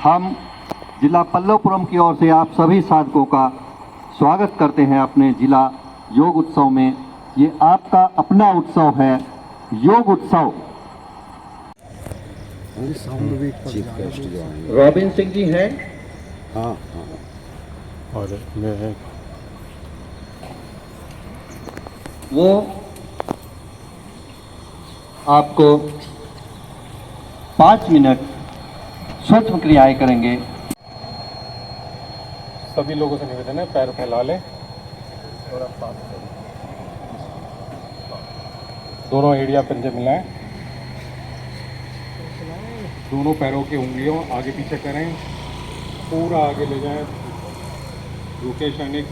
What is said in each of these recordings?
हम जिला पल्लवपुरम की ओर से आप सभी साधकों का स्वागत करते हैं अपने जिला योग उत्सव में। ये आपका अपना उत्सव है, योग उत्सव। चीफ गेस्ट जो आएंगे रॉबिन सिंह जी हैं। हाँ हाँ और मैं वो आपको 5 मिनट सूक्ष्म क्रियाएं करेंगे। सभी लोगों से निवेदन है, पैर फैला लें और आप पास करें। दोनों एड़िया पंजे मिलाएं, दोनों पैरों की उंगलियों आगे पीछे करें, पूरा आगे ले जाएं, रुके क्षणिक,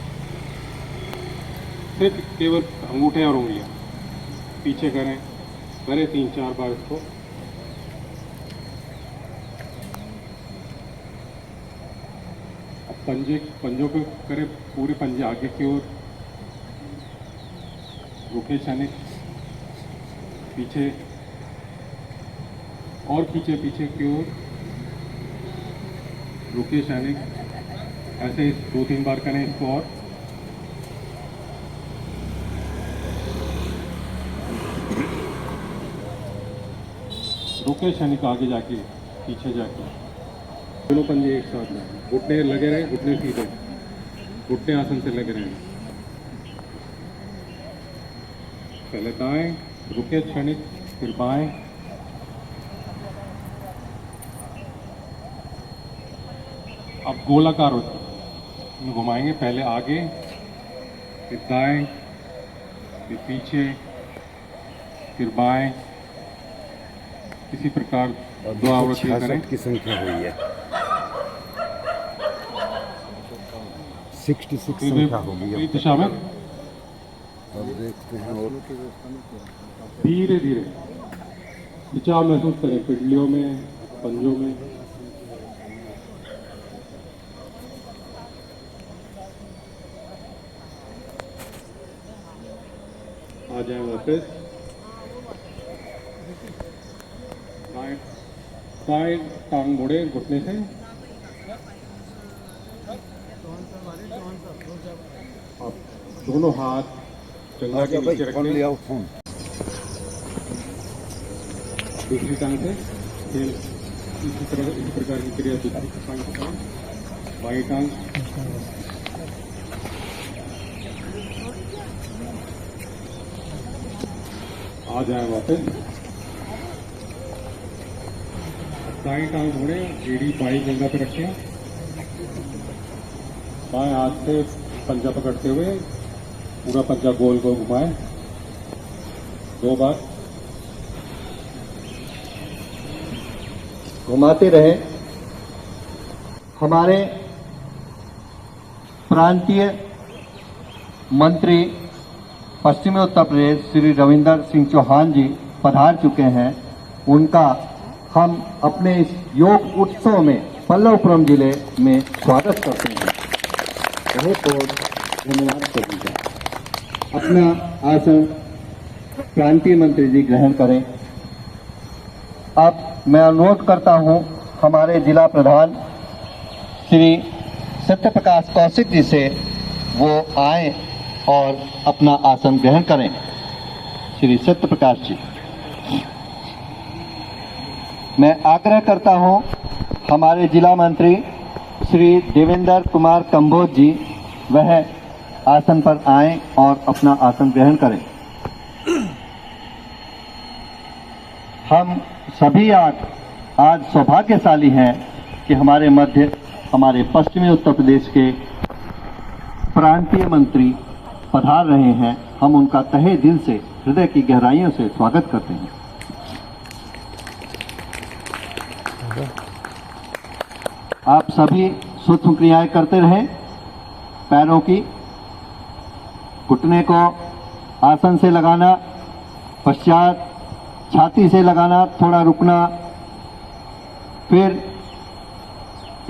सिर्फ केवल अंगूठे और उंगलियां पीछे करें 3-4 बार इसको। अब पंजों पे करें, पूरे पंजे आगे की ओर, रुके क्षणिक, पीछे और खींचे पीछे की ओर, रुके क्षणिक। ऐसे 2-3 बार करें इसको और रुके क्षणिक, आगे जाके पीछे जाके दोनों पंजे एक साथ में, घुटने लगे रहे, घुटने सीधे, घुटने आसन से लगे रहे। पहले दाएं, रुके क्षणिक, फिर बाएं, अब गोलाकार घुमाएंगे, पहले आगे, फिर दाएं, फिर पीछे, फिर बाएं, इसी प्रकार 2 आवृत्तियां करें। 66 की संख्या हुई है, 66 संख्या होगी इस अब दिशा में अब देखते हैं। और धीरे धीरे खिंचाव महसूस करें, पिंडलियों में, पंजों में। आ जाए वापस, साइड टांग मोड़े घुटने से, अब दोनों हाथ जंघा के नीचे रख लें, लिया फोन दूसरी टांग से फिर इसी प्रकार की क्रिया दूसरी टांग से करें। बाई टांग, आ जाए वापस, दाएं टांग मोड़े, एड़ी बाई जंघा पे रखें, बाएं हाथ से पंजा पकड़ते हुए पूरा पंजा गोल गोल घुमाएं 2 बार। घुमाते रहे। हमारे प्रांतीय मंत्री पश्चिमी उत्तर प्रदेश श्री रविंदर सिंह चौहान जी पधार चुके हैं। उनका हम अपने इस योग उत्सव में पल्लवपुरम जिले में स्वागत करते हैं। बहुत बहुत धन्यवाद सभी का। अपना आसन प्रांतीय मंत्री जी ग्रहण करें। अब मैं अनुरोध करता हूं हमारे जिला प्रधान श्री सत्य प्रकाश कौशिक जी से, वो आए और अपना आसन ग्रहण करें। श्री सत्य प्रकाश जी, मैं आग्रह करता हूं हमारे जिला मंत्री श्री देवेंद्र कुमार कंबोज जी, वह आसन पर आएं और अपना आसन ग्रहण करें। हम सभी आज सौभाग्यशाली हैं कि हमारे मध्य हमारे पश्चिमी उत्तर प्रदेश के प्रांतीय मंत्री पधार रहे हैं। हम उनका तहे दिल से, हृदय की गहराइयों से स्वागत करते हैं। आप सभी सूक्ष्म क्रियाएं करते रहें। पैरों की, घुटने को आसन से लगाना, पश्चात छाती से लगाना, थोड़ा रुकना, फिर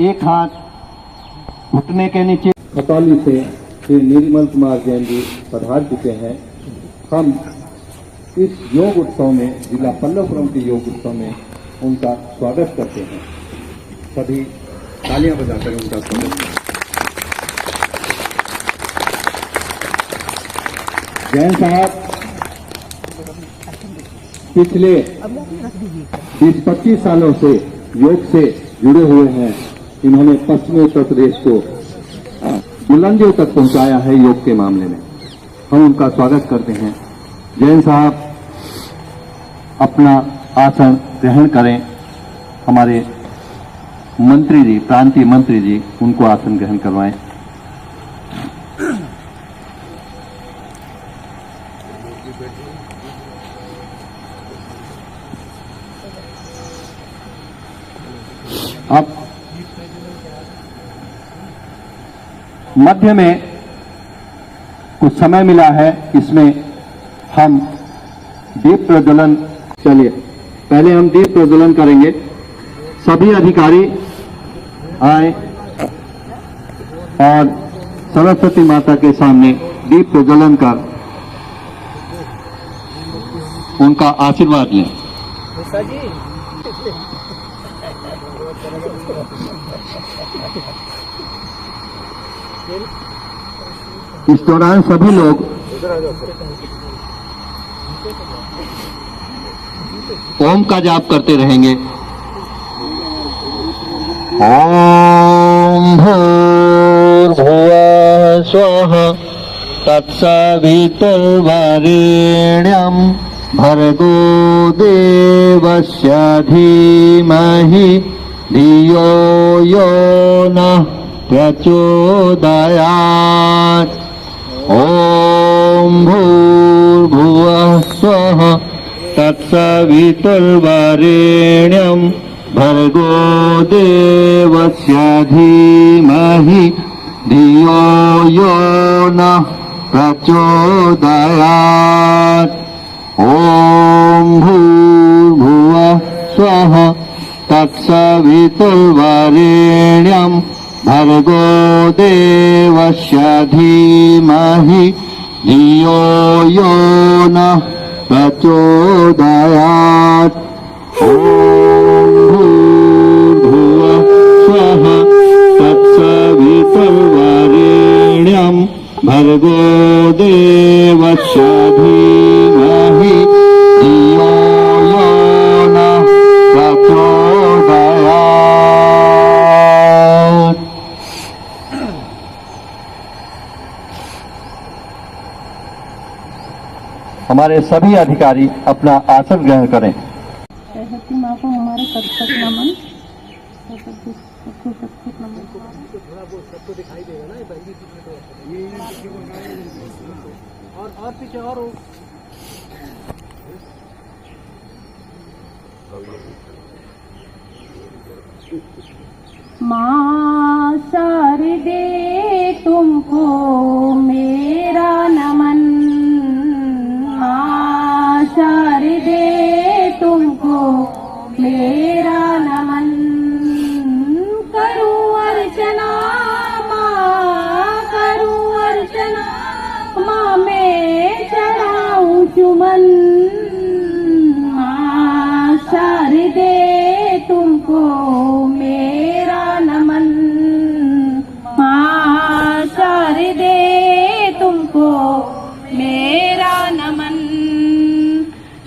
एक हाथ घुटने के नीचे। खतौली से श्री निर्मल कुमार जैन जी पधार चुके हैं। हम इस योग उत्सव में, जिला पल्लवपुरम के योग उत्सव में उनका स्वागत करते हैं। सभी तालियां बजाकर उनका स्वागत करें। जैन साहब पिछले 20-25 सालों से योग से जुड़े हुए हैं। इन्होंने पश्चिमी उत्तर प्रदेश को बुलंदियों तक पहुंचाया है योग के मामले में। हम उनका स्वागत करते हैं। जैन साहब अपना आसन ग्रहण करें। हमारे मंत्री जी, प्रांतीय मंत्री जी, उनको आसन ग्रहण करवाएं। अब मध्य में कुछ समय मिला है, इसमें हम दीप प्रज्वलन, चलिए पहले हम दीप प्रज्वलन करेंगे। सभी अधिकारी आए और सरस्वती माता के सामने दीप प्रज्वलन कर उनका आशीर्वाद लें। इस दौरान सभी लोग ओम का जाप करते रहेंगे। ओम भूर्भुवः स्वः तत्सवितुर्वरेण्यं भर्गो देवस्य धीमहि धियो यो नः प्रचोदयात्। ओम भूर्भुवः स्वः तत्सवितुर्वरेण्यं भर्गो देवस्य धीमहि धियो यो नः प्रचोदयात्। ओम भूर्भुवः स्वः तत्सवितुर्वरेण्यं भर्गो देवस्य धीमहि धियो यो नः प्रचोदयात्। ओम भूर्भुवः स्वः तत्सवितुर्वरेण्यं भर्गो देवस्य धीमहि धियो यो नः प्रचोदयात्। हमारे सभी अधिकारी अपना आसन ग्रहण करें। सरस्वती माँ को हमारे सत्सत नमन। सबको दिखाई देगा ना, और पीछे और माँ शारदे तुमको मेरा नमन। माँ शारदे तुमको मेरा नमन। करूं अर्चना माँ, करूं अर्चना माँ, मैं चढ़ाऊं चुमन। माँ शारदे तुमको मेरा नमन। माँ शारदे तुमको मेरा नमन।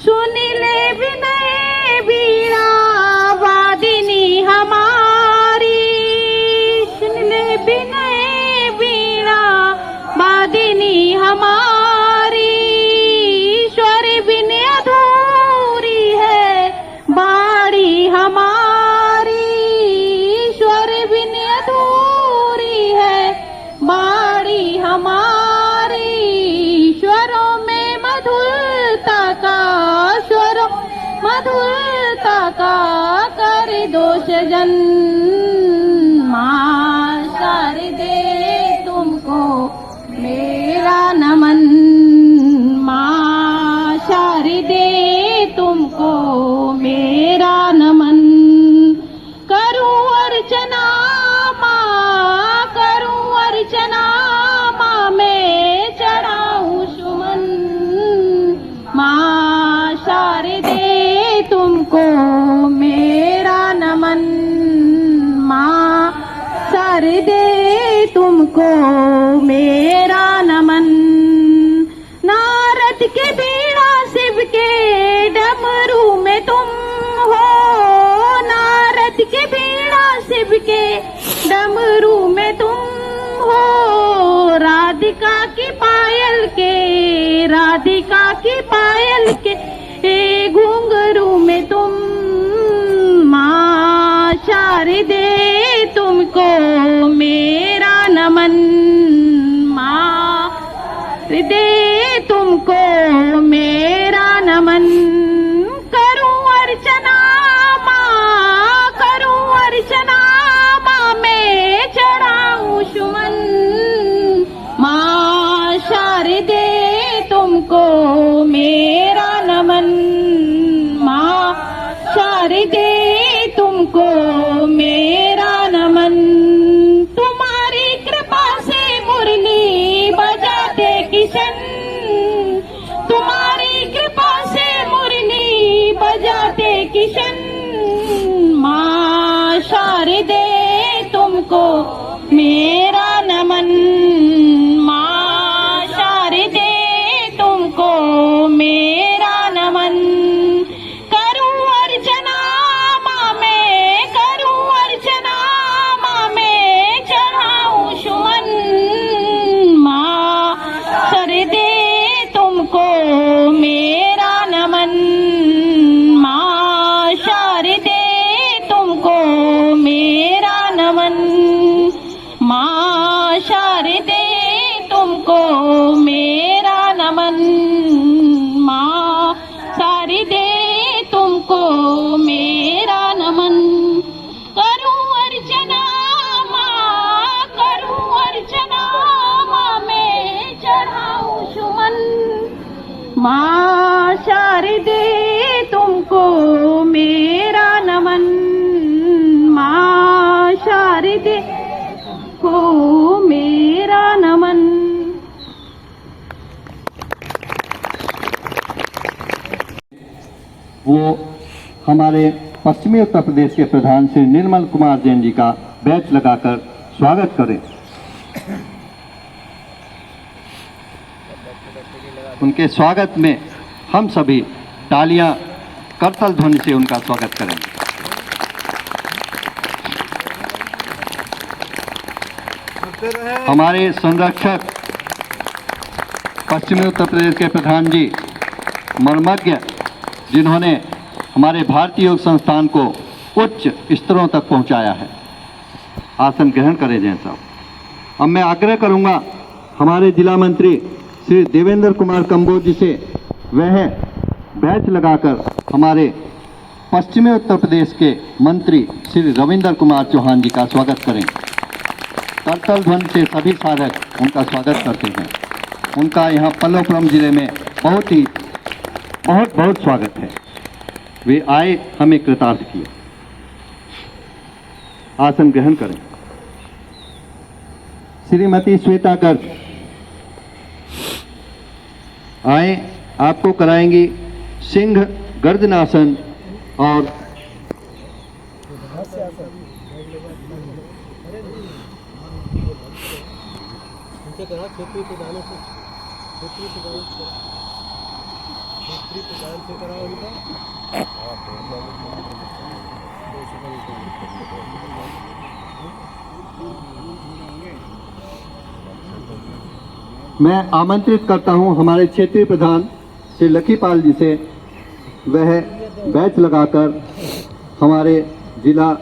सुन ले विनय वीणा वादिनी हमारी। सुन ले विनय वीणा वादिनी हमारी। स्वर बिन अधूरी है बाड़ी हमारी। स्वर बिन अधूरी है बाड़ी हमारी। स्वरों में मधुरता का, स्वरों मधुरता का कर दो सजन। माँ शारदे तुमको मेरा नमन। माँ शारदे तुमको मेरा नमन। करूं अर्चना माँ, करूं अर्चना माँ, मैं चढ़ाऊं सुमन। माँ शारदे तुमको मेरा नमन। शारदे तुमको मेरा नमन। नारद के बीड़ा शिव के डमरू में तुम हो, नारद के बीड़ा शिव के डमरू में तुम हो। राधिका की पायल के, राधिका की पायल के घुंघरू में तुम। माँ शारदे तुमको मेरा नमन। माँ शारदे तुमको मेरा नमन। करूं अर्चना माँ, करूं अर्चना माँ, मैं चढ़ाऊं सुमन। माँ शारदे तुमको मेरा नमन। माँ शारदे तुमको मेरा नमन। तुम्हारी कृपा से मुरली बजाते किशन, तुम्हारी कृपा से मुरली बजाते किशन। माँ शारदे तुमको मेरा नमन। माँ शारदे तुमको मेरा नमन। करूं अर्चना माँ मैं, करूं अर्चना माँ मैं, चढ़ाऊं सुमन। माँ शारदे तुमको मेरा नमन। माँ शारदे तुमको मेरा नमन। माँ शारदे तुमको मेरा नमन। माँ शारदे तुमको मेरा नमन। करूं अर्चना माँ, करूं अर्चना माँ, मैं चढ़ाऊं सुमन। माँ शारदे तुमको मेरा नमन। माँ शारदे को मेरा नमन। वो हमारे पश्चिमी उत्तर प्रदेश के प्रधान श्री निर्मल कुमार जैन जी का बैच लगाकर स्वागत करें। उनके स्वागत में हम सभी तालियां करताल ध्वनि से उनका स्वागत करेंगे। हमारे संरक्षक पश्चिमी उत्तर प्रदेश के प्रधान जी मर्मज्ञ, जिन्होंने हमारे भारतीय योग संस्थान को उच्च स्तरों तक पहुंचाया है। आसन ग्रहण करें जैन साहब। अब मैं आग्रह करूंगा हमारे जिला मंत्री श्री देवेंद्र कुमार कंबोज जी से वह बैच लगाकर हमारे पश्चिमी उत्तर प्रदेश के मंत्री श्री रविंदर कुमार चौहान जी का स्वागत करें। करताल ध्वनि से सभी साधक उनका स्वागत करते हैं। उनका यहाँ पल्लवपुरम जिले में बहुत स्वागत है। वे आए, हमें कृतार्थ किया। आसन ग्रहण करें। श्रीमती श्वेता गर्ग आए, आपको कराएंगी सिंह गर्दनासन और मैं आमंत्रित करता हूं हमारे क्षेत्रीय प्रधान श्री लखीपाल जी से वह बैच लगाकर हमारे जिला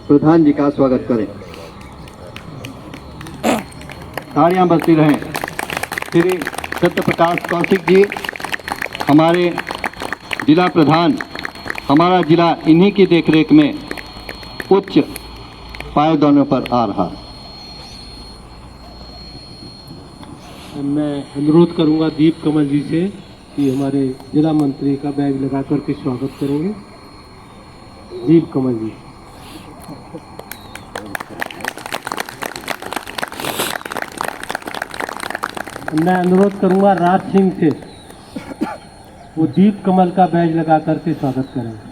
प्रधान जी का स्वागत करें। तालियां बजती रहें। श्री सत्यप्रकाश कौशिक जी हमारे जिला प्रधान, हमारा जिला इन्हीं की देखरेख में उच्च पायदानों पर आ रहा है। मैं अनुरोध करूंगा दीप कमल जी से कि हमारे जिला मंत्री का बैग लगा करके स्वागत करेंगे। दीप कमल जी। मैं अनुरोध करूंगा राज सिंह से, वो दीप कमल का बैज लगा करके स्वागत करेंगे।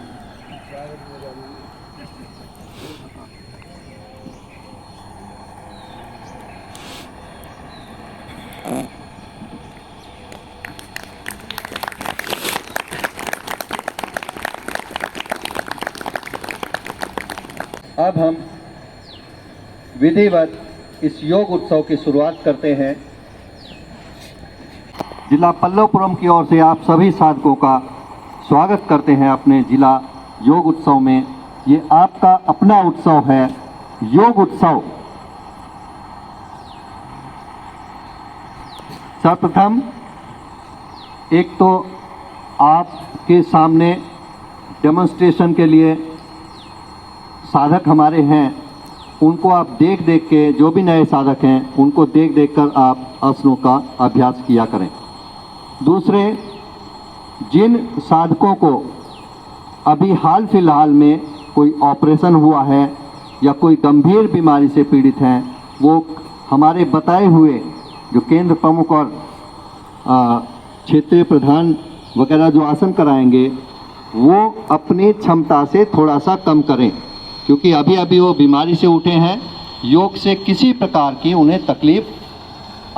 अब हम विधिवत इस योग उत्सव की शुरुआत करते हैं। जिला पल्लवपुरम की ओर से आप सभी साधकों का स्वागत करते हैं अपने जिला योग उत्सव में। ये आपका अपना उत्सव है, योग उत्सव। सर्वप्रथम एक तो आपके सामने डेमोन्स्ट्रेशन के लिए साधक हमारे हैं, उनको आप देख देख के, जो भी नए साधक हैं उनको देख देख कर आप आसनों का अभ्यास किया करें। दूसरे, जिन साधकों को अभी हाल फिलहाल में कोई ऑपरेशन हुआ है या कोई गंभीर बीमारी से पीड़ित हैं, वो हमारे बताए हुए जो केंद्र प्रमुख और क्षेत्रीय प्रधान वगैरह जो आसन कराएंगे वो अपनी क्षमता से थोड़ा सा कम करें, क्योंकि अभी अभी वो बीमारी से उठे हैं। योग से किसी प्रकार की उन्हें तकलीफ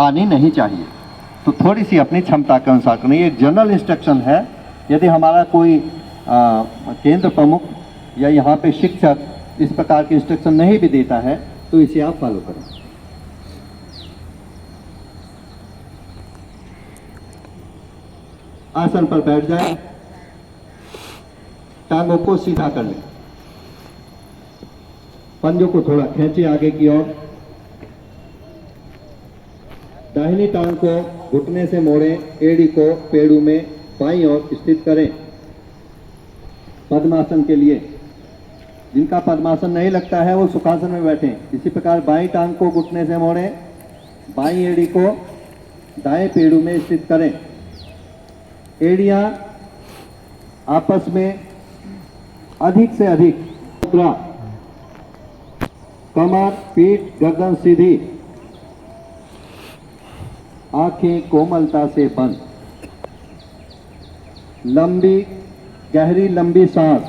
आनी नहीं चाहिए, तो थोड़ी सी अपनी क्षमता के अनुसार करें। ये एक जनरल इंस्ट्रक्शन है। यदि हमारा कोई केंद्र प्रमुख या यहाँ पे शिक्षक इस प्रकार के इंस्ट्रक्शन नहीं भी देता है तो इसे आप फॉलो करें। आसन पर बैठ जाए, टांगों को सीधा कर लें, पंजों को थोड़ा खींचे आगे की ओर, दाहिनी टांग को घुटने से मोड़ें, एड़ी को पेड़ू में बाईं ओर स्थित करें पद्मासन के लिए। जिनका पद्मासन नहीं लगता है वो सुखासन में बैठें। इसी प्रकार बाईं टांग को घुटने से मोड़ें, बाईं एड़ी को दाएं पेड़ू में स्थित करें। एड़ियां आपस में अधिक से अधिक मुद्रा, कमर, पीठ, गर्दन सीधी, आंखें कोमलता से बंद, लंबी गहरी लंबी सांस,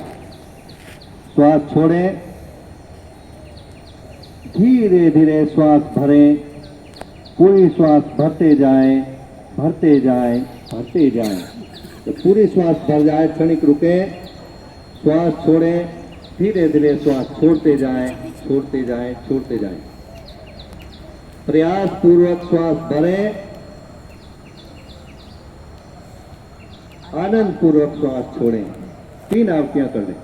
श्वास छोड़ें, धीरे धीरे श्वास भरें, पूरी श्वास भरते जाएं, भरते जाएं, भरते जाएं। तो पूरी श्वास भर जाए क्षणिक रुकें, श्वास छोड़ें, धीरे धीरे श्वास छोड़ते जाएं, छोड़ते जाएं, छोड़ते जाएं। प्रयास पूर्वक श्वास भरें, आनंद पूर्वक श्वास छोड़ें। 3 आवृत्तियां कर लें।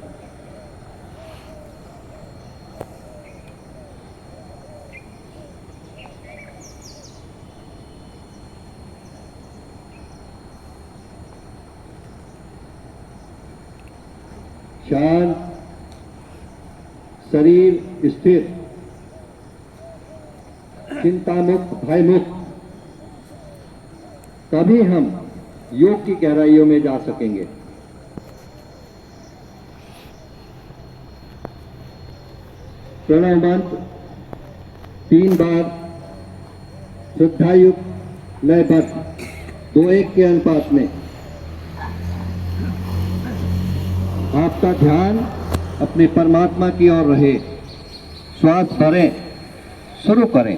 शांत, शरीर स्थिर, चिंता मुक्त, भय मुक्त, तभी हम योग की गहराइयों में जा सकेंगे। प्रणव मंत्र 3 बार श्रद्धायुक्त लयबद्ध 2-1 के अनुपात में। आपका ध्यान अपने परमात्मा की ओर रहे। श्वास भरें, शुरू करें।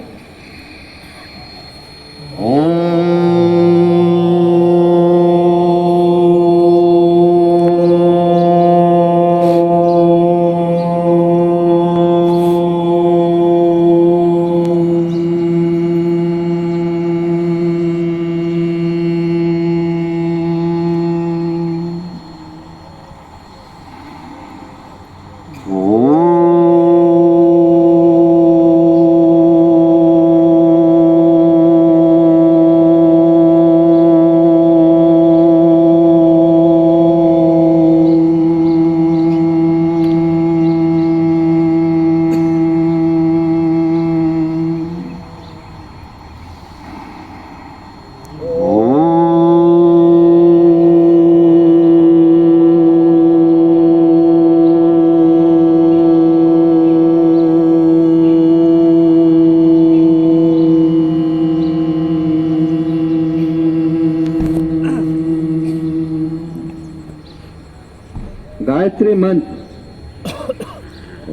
गायत्री मंत्र।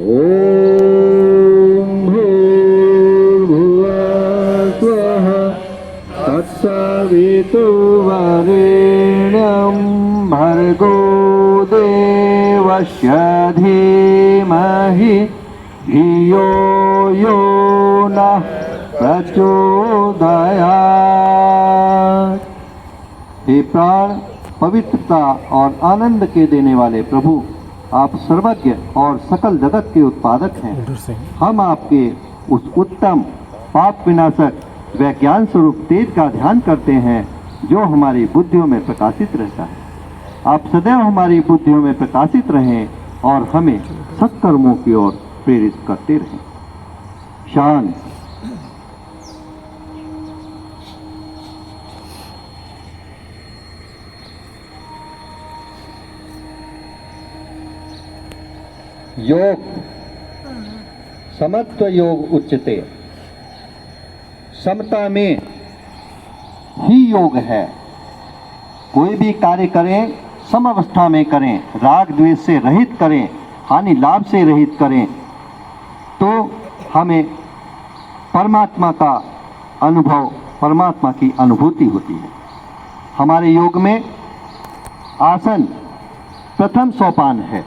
ओम भूर्भुवः स्वः तत्सवितुर्वरेण्यं भर्गो देवस्य धीमहि यो नः प्रचोदयात्। हे प्राण, पवित्रता और आनंद के देने वाले प्रभु, आप सर्वज्ञ और सकल जगत के उत्पादक हैं। हम आपके उस उत्तम पाप विनाशक व ज्ञान स्वरूप तेज का ध्यान करते हैं जो हमारी बुद्धियों में प्रकाशित रहता है। आप सदैव हमारी बुद्धियों में प्रकाशित रहें और हमें सत्कर्मों की ओर प्रेरित करते रहें। शांत। योग समत्व योग उच्यते। समता में ही योग है। कोई भी कार्य करें समअवस्था में करें, राग द्वेष से रहित करें, हानि लाभ से रहित करें, तो हमें परमात्मा का अनुभव, परमात्मा की अनुभूति होती है। हमारे योग में आसन प्रथम सोपान है।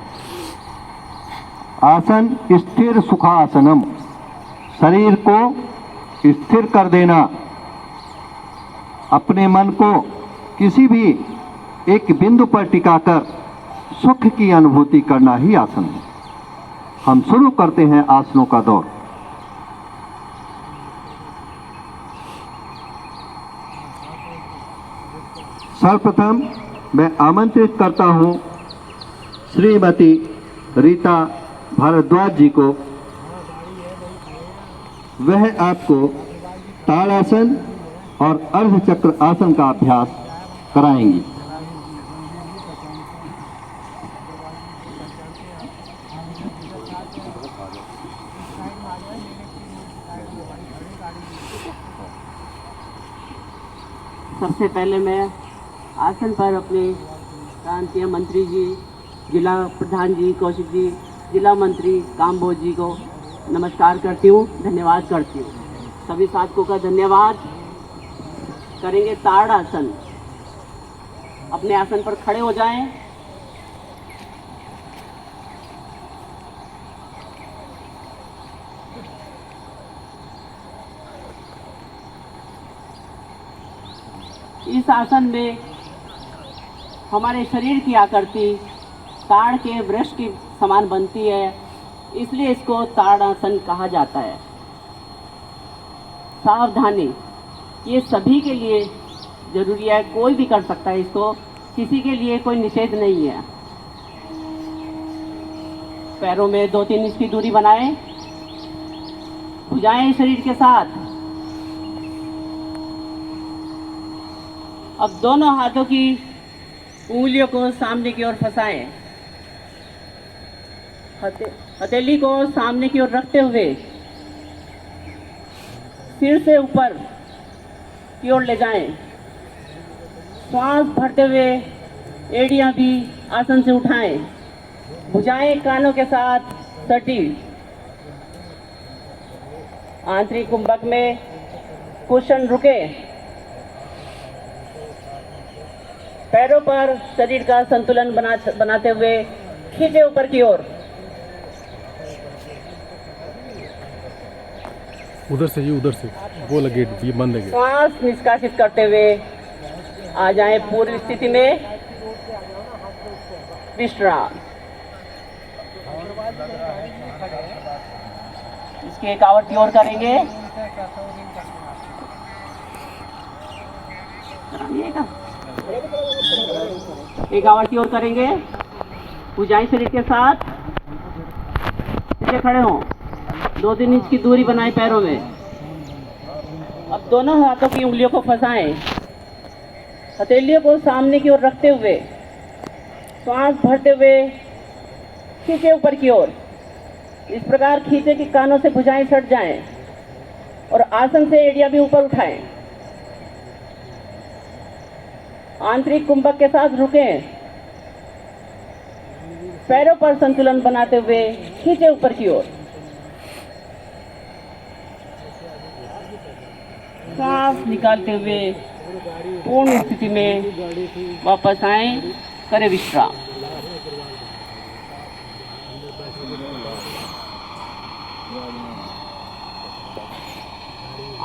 आसन स्थिर सुखासनम, शरीर को स्थिर कर देना, अपने मन को किसी भी एक बिंदु पर टिकाकर सुख की अनुभूति करना ही आसन है। हम शुरू करते हैं आसनों का दौर। सर्वप्रथम मैं आमंत्रित करता हूं श्रीमती रीता भारद्वाज जी को। वह आपको ताड़ासन और अर्धचक्र आसन का अभ्यास कराएंगी। सबसे पहले मैं आसन पर अपने प्रांतीय मंत्री जी, जिला प्रधान जी कौशिक जी, जिला मंत्री कामबोज जी को नमस्कार करती हूँ, धन्यवाद करती हूँ। सभी साधकों का धन्यवाद। करेंगे ताड़ आसन। अपने आसन पर खड़े हो जाएं। इस आसन में हमारे शरीर की आकृति ताड़ के वृक्ष की समान बनती है, इसलिए इसको ताड़ासन कहा जाता है। सावधानी, ये सभी के लिए जरूरी है, कोई भी कर सकता है इसको, किसी के लिए कोई निषेध नहीं है। पैरों में 2-3 इंच की दूरी बनाएं, भुजाएं शरीर के साथ। अब दोनों हाथों की उंगलियों को सामने की ओर फंसाएं। हथेली को सामने की ओर रखते हुए सिर से ऊपर की ओर ले जाएं। श्वास भरते हुए एड़ियां भी आसन से उठाएं। भुजाएं कानों के साथ सटी। आंतरिक कुंभक में कुशन रुके। पैरों पर शरीर का संतुलन बनाते हुए खींचे ऊपर की ओर। उधर से जी, उधर से वो लगे, ये बंद है। श्वास निष्कासित करते हुए आ जाएं पूर्व स्थिति में। विश्राम। इसके एक आवृत्ति और करेंगे। एक आवृत्ति और करेंगे। भुजाएं शरीर के साथ सीधे खड़े हों। 2-3 इंच की दूरी बनाएं पैरों में। अब दोनों हाथों की उंगलियों को फंसाएं। हथेलियों को सामने की ओर रखते हुए श्वास भरते हुए खींचे ऊपर की ओर। इस प्रकार खींचे कि कानों से भुजाएं सट जाएं और आसन से एड़ियां भी ऊपर उठाएं। आंतरिक कुंभक के साथ रुकें। पैरों पर संतुलन बनाते हुए खींचे ऊपर की ओर। सांस निकालते हुए पूर्ण स्थिति में वापस आएं। करें विश्राम।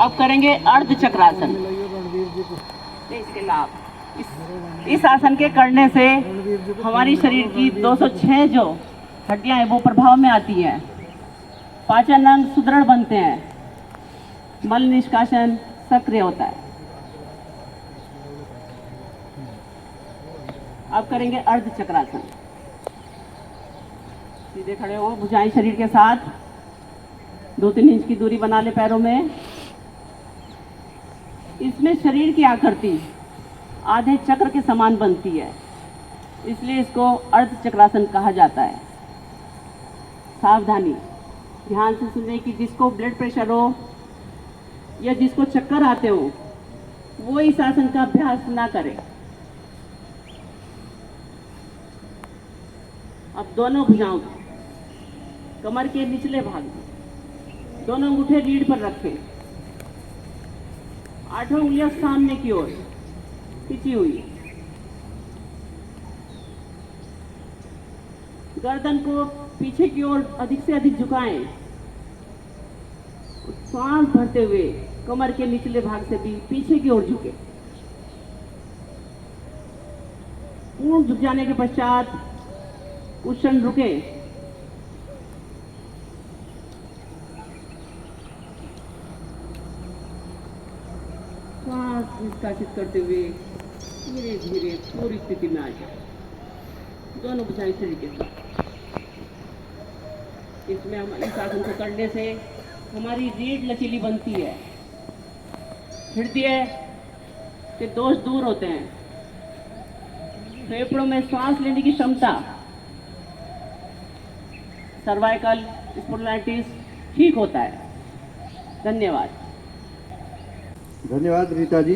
अब करेंगे अर्ध चक्रासन। इसके लाभ, इस आसन के करने से हमारी शरीर की 206 जो हड्डियां हैं वो प्रभाव में आती हैं, पाचन अंग सुदृढ़ बनते हैं, मल निष्कासन सक्रिय होता है। अब करेंगे अर्ध चक्रासन। सीधे खड़े हो, भुजाएं शरीर के साथ, 2-3 इंच की दूरी बना ले पैरों में। इसमें शरीर की आकृति आधे चक्र के समान बनती है, इसलिए इसको अर्ध चक्रासन कहा जाता है। सावधानी, ध्यान से सुनने की, जिसको ब्लड प्रेशर हो या जिसको चक्कर आते हो वो इस आसन का अभ्यास ना करे। अब दोनों भुजाओं कमर के निचले भाग में दोनों अंगूठे रीढ़ पर रखें, 8 उंगलियां सामने की ओर खींची हुई, गर्दन को पीछे की ओर अधिक से अधिक झुकाएं, सांस भरते हुए कमर के निचले भाग से भी पीछे की ओर झुके। पूर्ण झुक जाने के पश्चात कुछ क्षण रुके, सांस निष्कासित करते हुए धीरे धीरे पूरी स्थिति में आ जाए, दोनों भुजाएं शरीर के साथ। इसमें हम इस आसन को करने से हमारी रीढ़ लचीली बनती है, हृदय के दोष दूर होते हैं, फेफड़ों में सांस लेने की क्षमता, सर्वाइकल स्पॉन्डिलाइटिस ठीक होता है। धन्यवाद। धन्यवाद रीता जी।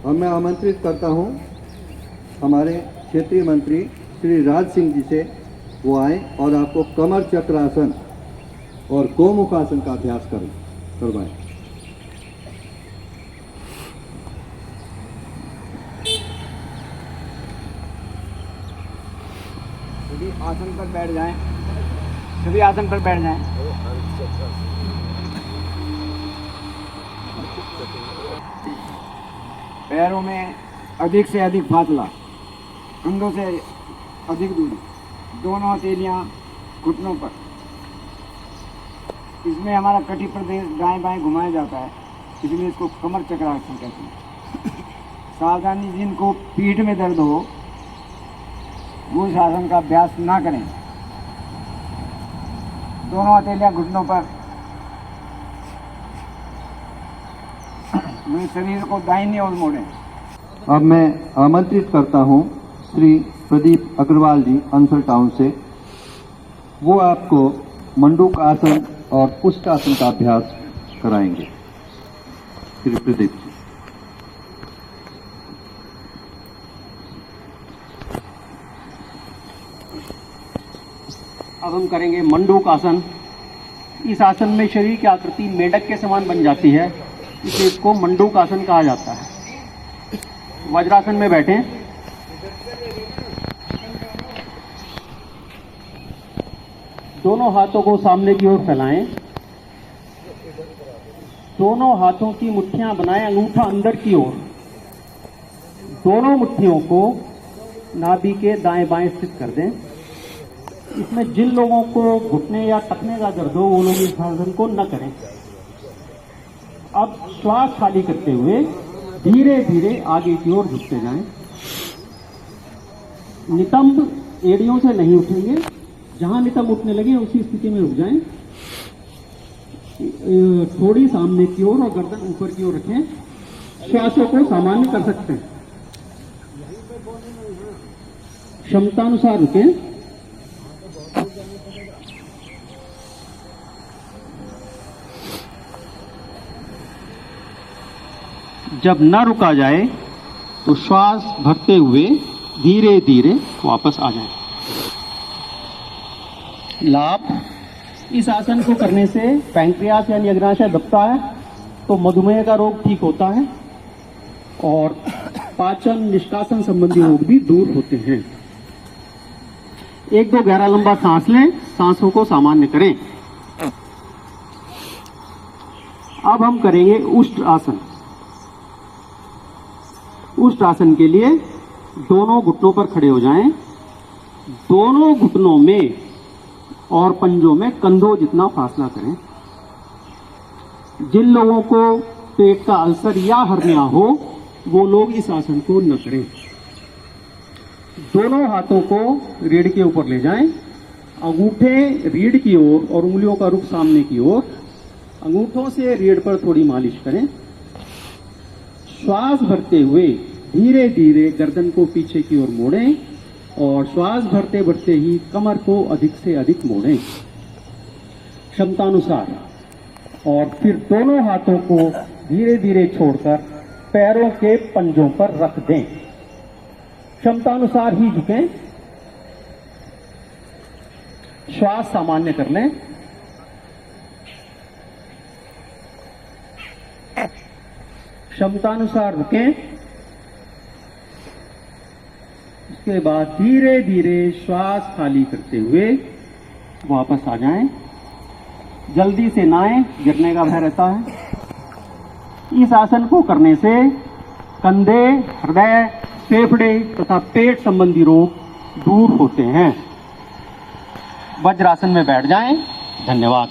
अब मैं आमंत्रित करता हूं हमारे क्षेत्रीय मंत्री श्री राज सिंह जी से, वो आए और आपको कमर चक्रासन और गोमुखासन का अभ्यास करवाएं। सभी आसन पर बैठ जाएं, सभी आसन पर बैठ जाएं। पैरों में अधिक से अधिक फासला, कंधों से अधिक दूरी, दोनों हथेलियां घुटनों पर। इसमें हमारा कटी प्रदेश दाएं बाएं घुमाया जाता है, इसलिए इसको कमर चक्रासन कहते हैं। सावधानी, जिनको पीठ में दर्द हो वो इस आसन का अभ्यास ना करें। दोनों हथेलियां घुटनों पर, अपने शरीर को दाहिनी ओर मोड़ें। अब मैं आमंत्रित करता हूं श्री प्रदीप अग्रवाल जी अंसल टाउन से, वो आपको मंडूक आसन और पुष्टासन का अभ्यास कराएंगे। श्री प्रदीप जी। अब हम करेंगे मंडूक आसन। इस आसन में शरीर की आकृति मेढक के समान बन जाती है, इसलिए इसको मंडूक आसन कहा जाता है। वज्रासन में बैठें, दोनों हाथों को सामने की ओर फैलाएं, दोनों हाथों की मुट्ठियां बनाएं, अंगूठा अंदर की ओर। दोनों मुट्ठियों को नाभि के दाएं बाएं स्थित कर दें। इसमें जिन लोगों को घुटने या टखने का दर्द हो वो लोग इस आसन को न करें। अब श्वास खाली करते हुए धीरे धीरे आगे की ओर झुकते जाएं। नितंब एड़ियों से नहीं उठेंगे, जहां नितंब उठने लगे उसी स्थिति में रुक जाएं। थोड़ी सामने की ओर और गर्दन ऊपर की ओर रखें। श्वासों को सामान्य कर सकते हैं, क्षमतानुसार रुकें। जब न रुका जाए तो श्वास भरते हुए धीरे धीरे वापस आ जाए। लाभ, इस आसन को करने से पैंक्रियास यानी अग्नाशय दबता है तो मधुमेह का रोग ठीक होता है और पाचन निष्कासन संबंधी रोग भी दूर होते हैं। एक दो गहरा लंबा सांस लें, सांसों को सामान्य करें। अब हम करेंगे उष्ट आसन। उष्ट आसन के लिए दोनों घुटनों पर खड़े हो जाएं। दोनों घुटनों में और पंजों में कंधों जितना फासला करें। जिन लोगों को पेट का अल्सर या हर्निया हो वो लोग इस आसन को न करें। दोनों हाथों को रीढ़ के ऊपर ले जाएं। अंगूठे रीढ़ की ओर और उंगलियों का रुख सामने की ओर। अंगूठों से रीढ़ पर थोड़ी मालिश करें। श्वास भरते हुए धीरे धीरे गर्दन को पीछे की ओर मोड़ें और श्वास भरते भरते ही कमर को अधिक से अधिक मोड़ें क्षमतानुसार। और फिर दोनों हाथों को धीरे धीरे छोड़कर पैरों के पंजों पर रख दें। क्षमतानुसार ही झुकें। श्वास सामान्य कर लें। क्षमतानुसार रुकें। उसके बाद धीरे धीरे श्वास खाली करते हुए वापस आ जाएं। जल्दी से ना आए, गिरने का भय रहता है। इस आसन को करने से कंधे, हृदय, फेफड़े तथा पेट संबंधी रोग दूर होते हैं। वज्रासन में बैठ जाएं। धन्यवाद।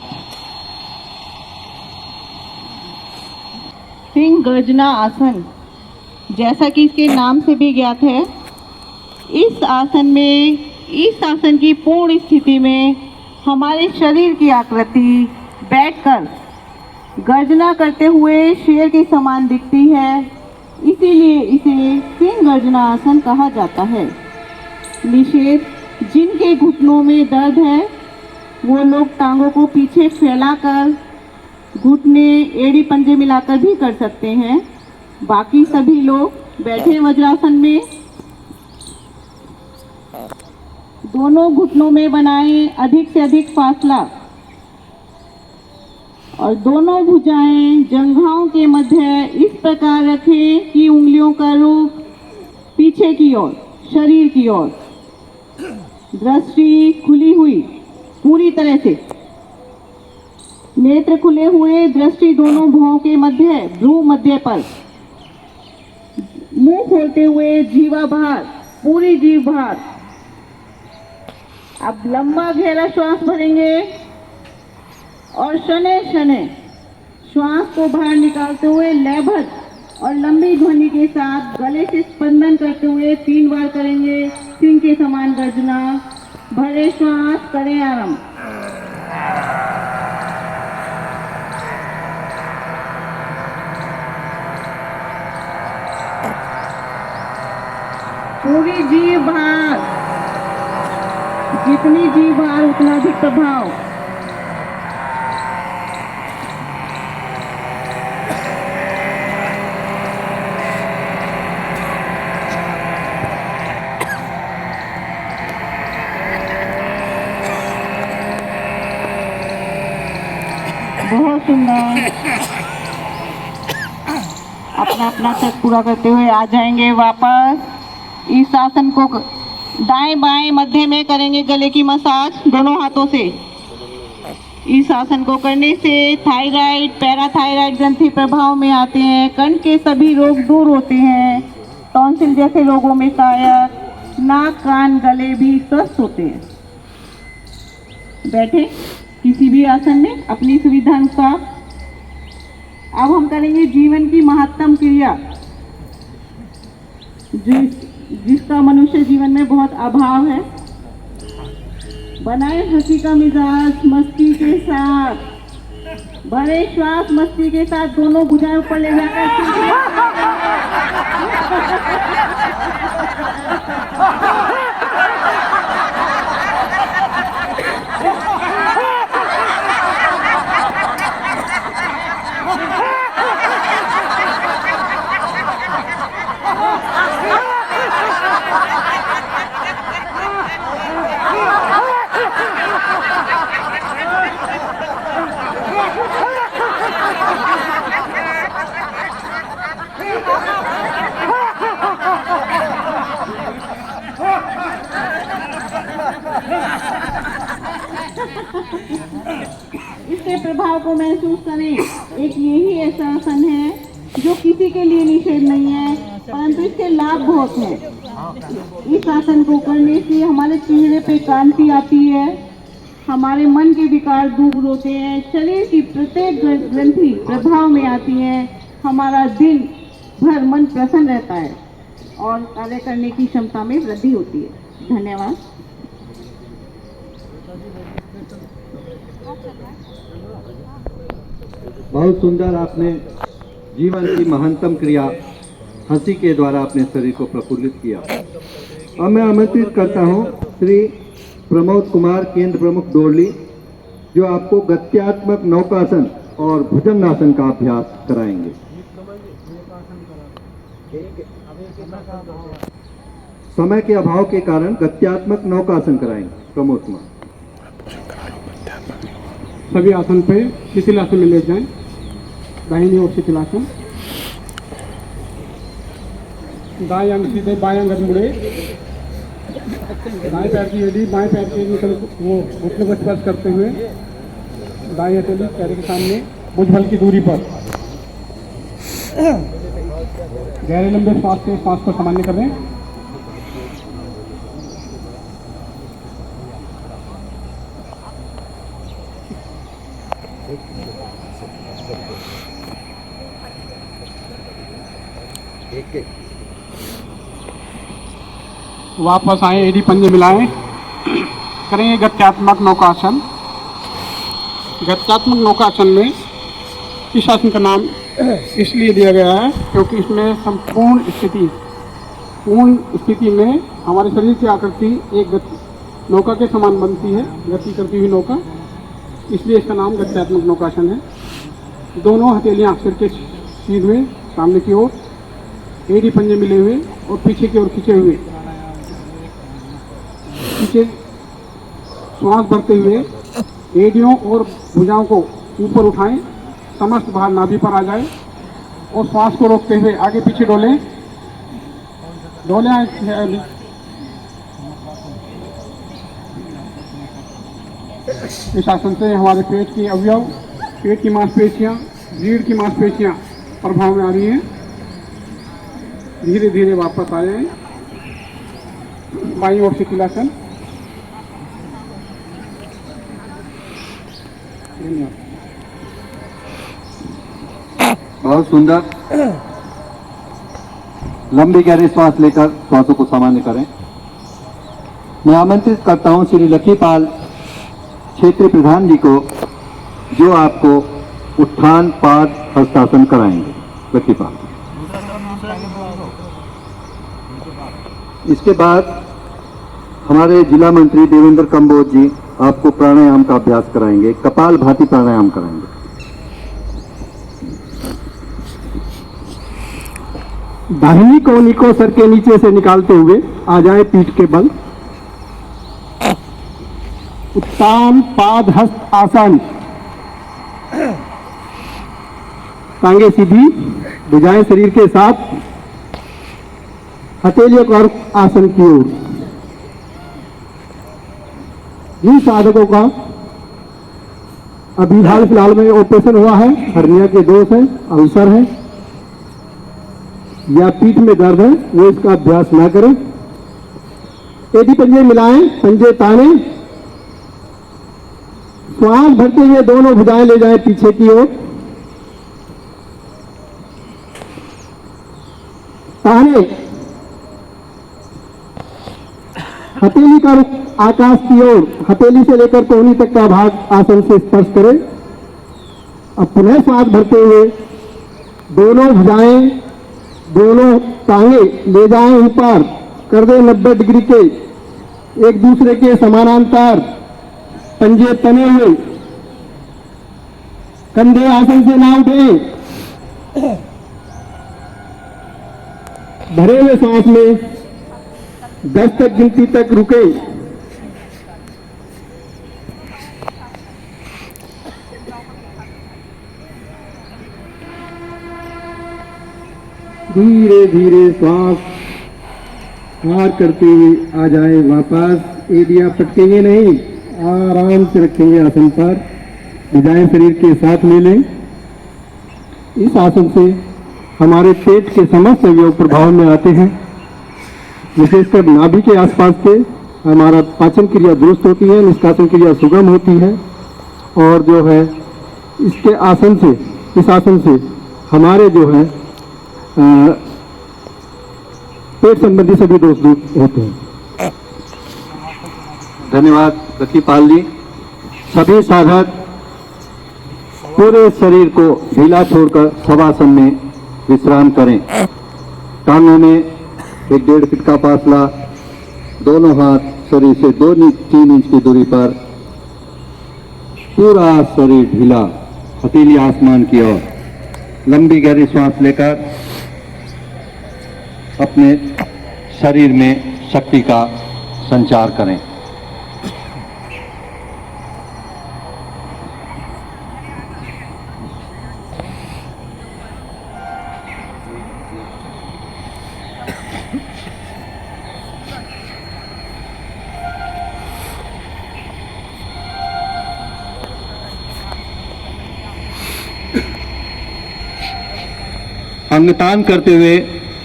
सिंह गर्जना आसन, जैसा कि इसके नाम से भी ज्ञात है, इस आसन की पूर्ण स्थिति में हमारे शरीर की आकृति बैठकर गर्जना करते हुए शेर के समान दिखती है। इसीलिए इसे सिंह गर्जना आसन कहा जाता है। निषेध, जिनके घुटनों में दर्द है वो लोग टांगों को पीछे फैलाकर घुटने एड़ी पंजे मिलाकर भी कर सकते हैं। बाकी सभी लोग बैठे वज्रासन में दोनों घुटनों में बनाएं अधिक से अधिक फासला और दोनों भुजाएं जंघाओं के मध्य इस प्रकार रखें कि उंगलियों का रुख पीछे की ओर, शरीर की ओर। दृष्टि खुली हुई पूरी तरह से, नेत्र खुले हुए, दृष्टि दोनों भौं के मध्य, भ्रू मध्य पर। मुंह खोलते हुए जीवा बाहर, पूरी जीभ बाहर। अब लंबा गहरा श्वास भरेंगे और शनै शनै श्वास को बाहर निकालते हुए लयबद्ध और लंबी ध्वनि के साथ गले से स्पंदन करते हुए 3 बार करेंगे सिंह के समान गर्जना। भरे श्वास, करें आरंभ। पूरी जीभ बाहर, जितनी जीभ बाहर उतना अधिक प्रभाव। बहुत सुंदर। अपना अपना सेट पूरा करते हुए आ जाएंगे वापस। इस आसन को दाएं बाएं मध्य में करेंगे, गले की मसाज दोनों हाथों से। इस आसन को करने से थायराइड, पैराथायराइड ग्रंथि प्रभाव में आते हैं। कंठ के सभी रोग दूर होते हैं। टॉन्सिल जैसे रोगों में सहायक, नाक, कान, गले भी स्वस्थ होते हैं। बैठे किसी भी आसन में अपनी सुविधा अनुसार। अब हम करेंगे जीवन की महत्तम क्रिया, जिसका मनुष्य जीवन में बहुत अभाव है। बनाए हंसी का मिजाज मस्ती के साथ। भरे श्वास मस्ती के साथ, दोनों भुजाएं ऊपर ले जाकर इसके प्रभाव को महसूस करें। एक यही ऐसा आसन है जो किसी के लिए निषेध नहीं है, परंतु इसके लाभ बहुत हैं। इस आसन को करने से हमारे चेहरे पे कांति आती है, हमारे मन के विकार दूर होते हैं, शरीर की प्रत्येक ग्रंथि प्रभाव में आती है, हमारा दिन भर मन प्रसन्न रहता है और कार्य करने की क्षमता में वृद्धि होती है। धन्यवाद। बहुत सुंदर, आपने जीवन की महानतम क्रिया हंसी के द्वारा अपने शरीर को प्रफुल्लित किया। अब मैं आमंत्रित करता हूं श्री प्रमोद कुमार, केंद्र प्रमुख डोरली, जो आपको गत्यात्मक नौकासन और भुजंगासन का अभ्यास कराएंगे। समय के अभाव के कारण गत्यात्मक नौकासन कराएंगे प्रमोद कुमार। सभी आसन पे शिथिलासन में ले जाएं। दाहिनी ओर शिथिलासन, दाएं अंग सीधे, बाएं अंग मुड़े, दाएं पैर की एड़ी बाएं पैर के निकल वो घुटने को स्पर्श करते हुए, दाएं हथेली पैर के सामने भुज बल की दूरी पर। गहरे लंबे श्वास से श्वास को सामान्य कर दें। वापस आए, एडी पंजे मिलाएं, करेंगे गत्यात्मक नौकासन। गत्यात्मक नौकासन में इस आसन का नाम इसलिए दिया गया है क्योंकि इसमें संपूर्ण स्थिति में हमारे शरीर की आकृति एक नौका के समान बनती है, गति करती हुई नौका, इसलिए इसका नाम गत्यात्मक नौकासन है। दोनों हथेलियां सिर के सीधे सामने की ओर, एडी पंजे मिले हुए और पीछे की ओर खींचे हुए, पीछे श्वास भरते हुए एडियों और भुजाओं को ऊपर उठाएं, समस्त भार नाभि पर आ जाए और श्वास को रोकते हुए आगे पीछे डोलें। इस आसन से हमारे पेट के अवयव, पेट की मांसपेशियां, रीढ़ की मांसपेशियां प्रभाव में आ रही हैं। धीरे धीरे वापस आ जाए। बाईं ओर शिथिलासन। बहुत सुंदर, लंबी गहरी श्वास लेकर श्वासों को सामान्य करें। मैं आमंत्रित करता हूं श्री लखीपाल क्षेत्रीय प्रधान जी को, जो आपको उत्थान पाद हस्तासन कराएंगे। लखीपाल। इसके बाद हमारे जिला मंत्री देवेंद्र कंबोज जी आपको प्राणायाम का अभ्यास कराएंगे, कपाल भाती प्राणायाम कराएंगे। दाहिनी कोहनी को सर के नीचे से निकालते हुए आ जाए पीठ के बल। उत्तान पाद हस्त आसन। टांगे सीधी, भुजाएं शरीर के साथ, हथेलियों का आसन की ओर। जिन साधकों का अभी हाल फिलहाल में ऑपरेशन हुआ है, हर्निया के दोष है, अल्सर है या पीठ में दर्द है, वो इसका अभ्यास ना करें। एडी पंजे मिलाएं, पंजे ताने, श्वास भरते हुए दोनों भुजाएं ले जाएं पीछे की ओर। ताने, हथेली का रुख आकाश की ओर, हथेली से लेकर कोहनी तक का भाग आसन से स्पर्श करें। अब पुनः श्वास भरते हुए दोनों भुजाएं, दोनों टांगे ले जाएं ऊपर, कर दें 90 डिग्री के, एक दूसरे के समानांतर, पंजे तने हुए, कंधे आसन से ना उठे। भरे हुए सांस में 10 तक गिनती तक रुके। धीरे धीरे श्वास बाहर करते हुए आ जाए वापस। एडियां पटकेंगे नहीं, आराम से रखेंगे आसन पर, भुजाएं शरीर के साथ ले लें। इस आसन से हमारे पेट के समस्त अवयव प्रभाव में आते हैं, विशेषकर नाभि के आसपास से हमारा पाचन क्रिया दुरुस्त होती है, निष्कासन क्रिया सुगम होती है, और जो है इसके आसन से, इस आसन से हमारे जो है पेट संबंधी सभी दोष दूर होते हैं। धन्यवाद रतिपाल जी। सभी साधक पूरे शरीर को ढीला छोड़कर शवासन में विश्राम करें। टांगों में 1-1.5 फीट का फासला, दोनों हाथ शरीर से 2-3 इंच की दूरी पर, पूरा शरीर ढीला, हथेली आसमान की ओर। लंबी गहरी श्वास लेकर अपने शरीर में शक्ति का संचार करें। अंगतान करते हुए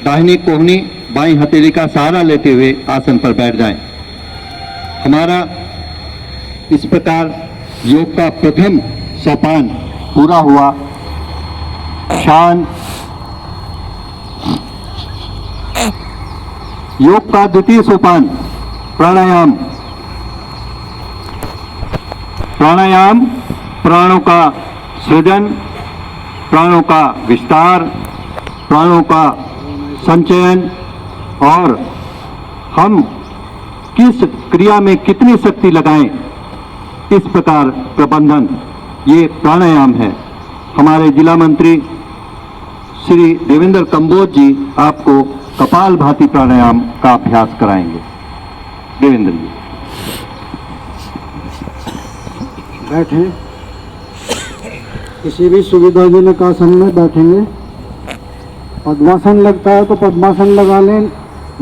दाहिनी कोहनी बाईं हथेली का सहारा लेते हुए आसन पर बैठ जाएं। हमारा इस प्रकार योग का प्रथम सोपान पूरा हुआ। शांत। योग का द्वितीय सोपान प्राणायाम। प्राणायाम प्राणों का सृजन, प्राणों का विस्तार, प्राणों का संचयन और हम किस क्रिया में कितनी शक्ति लगाएं, इस प्रकार प्रबंधन, ये प्राणायाम है। हमारे जिला मंत्री श्री देवेंद्र कंबोज जी आपको कपाल भाती प्राणायाम का अभ्यास कराएंगे। देवेंद्र जी बैठें, किसी भी सुविधाजनक आसन में बैठेंगे। पद्मासन लगता है तो पद्मासन लगा लें।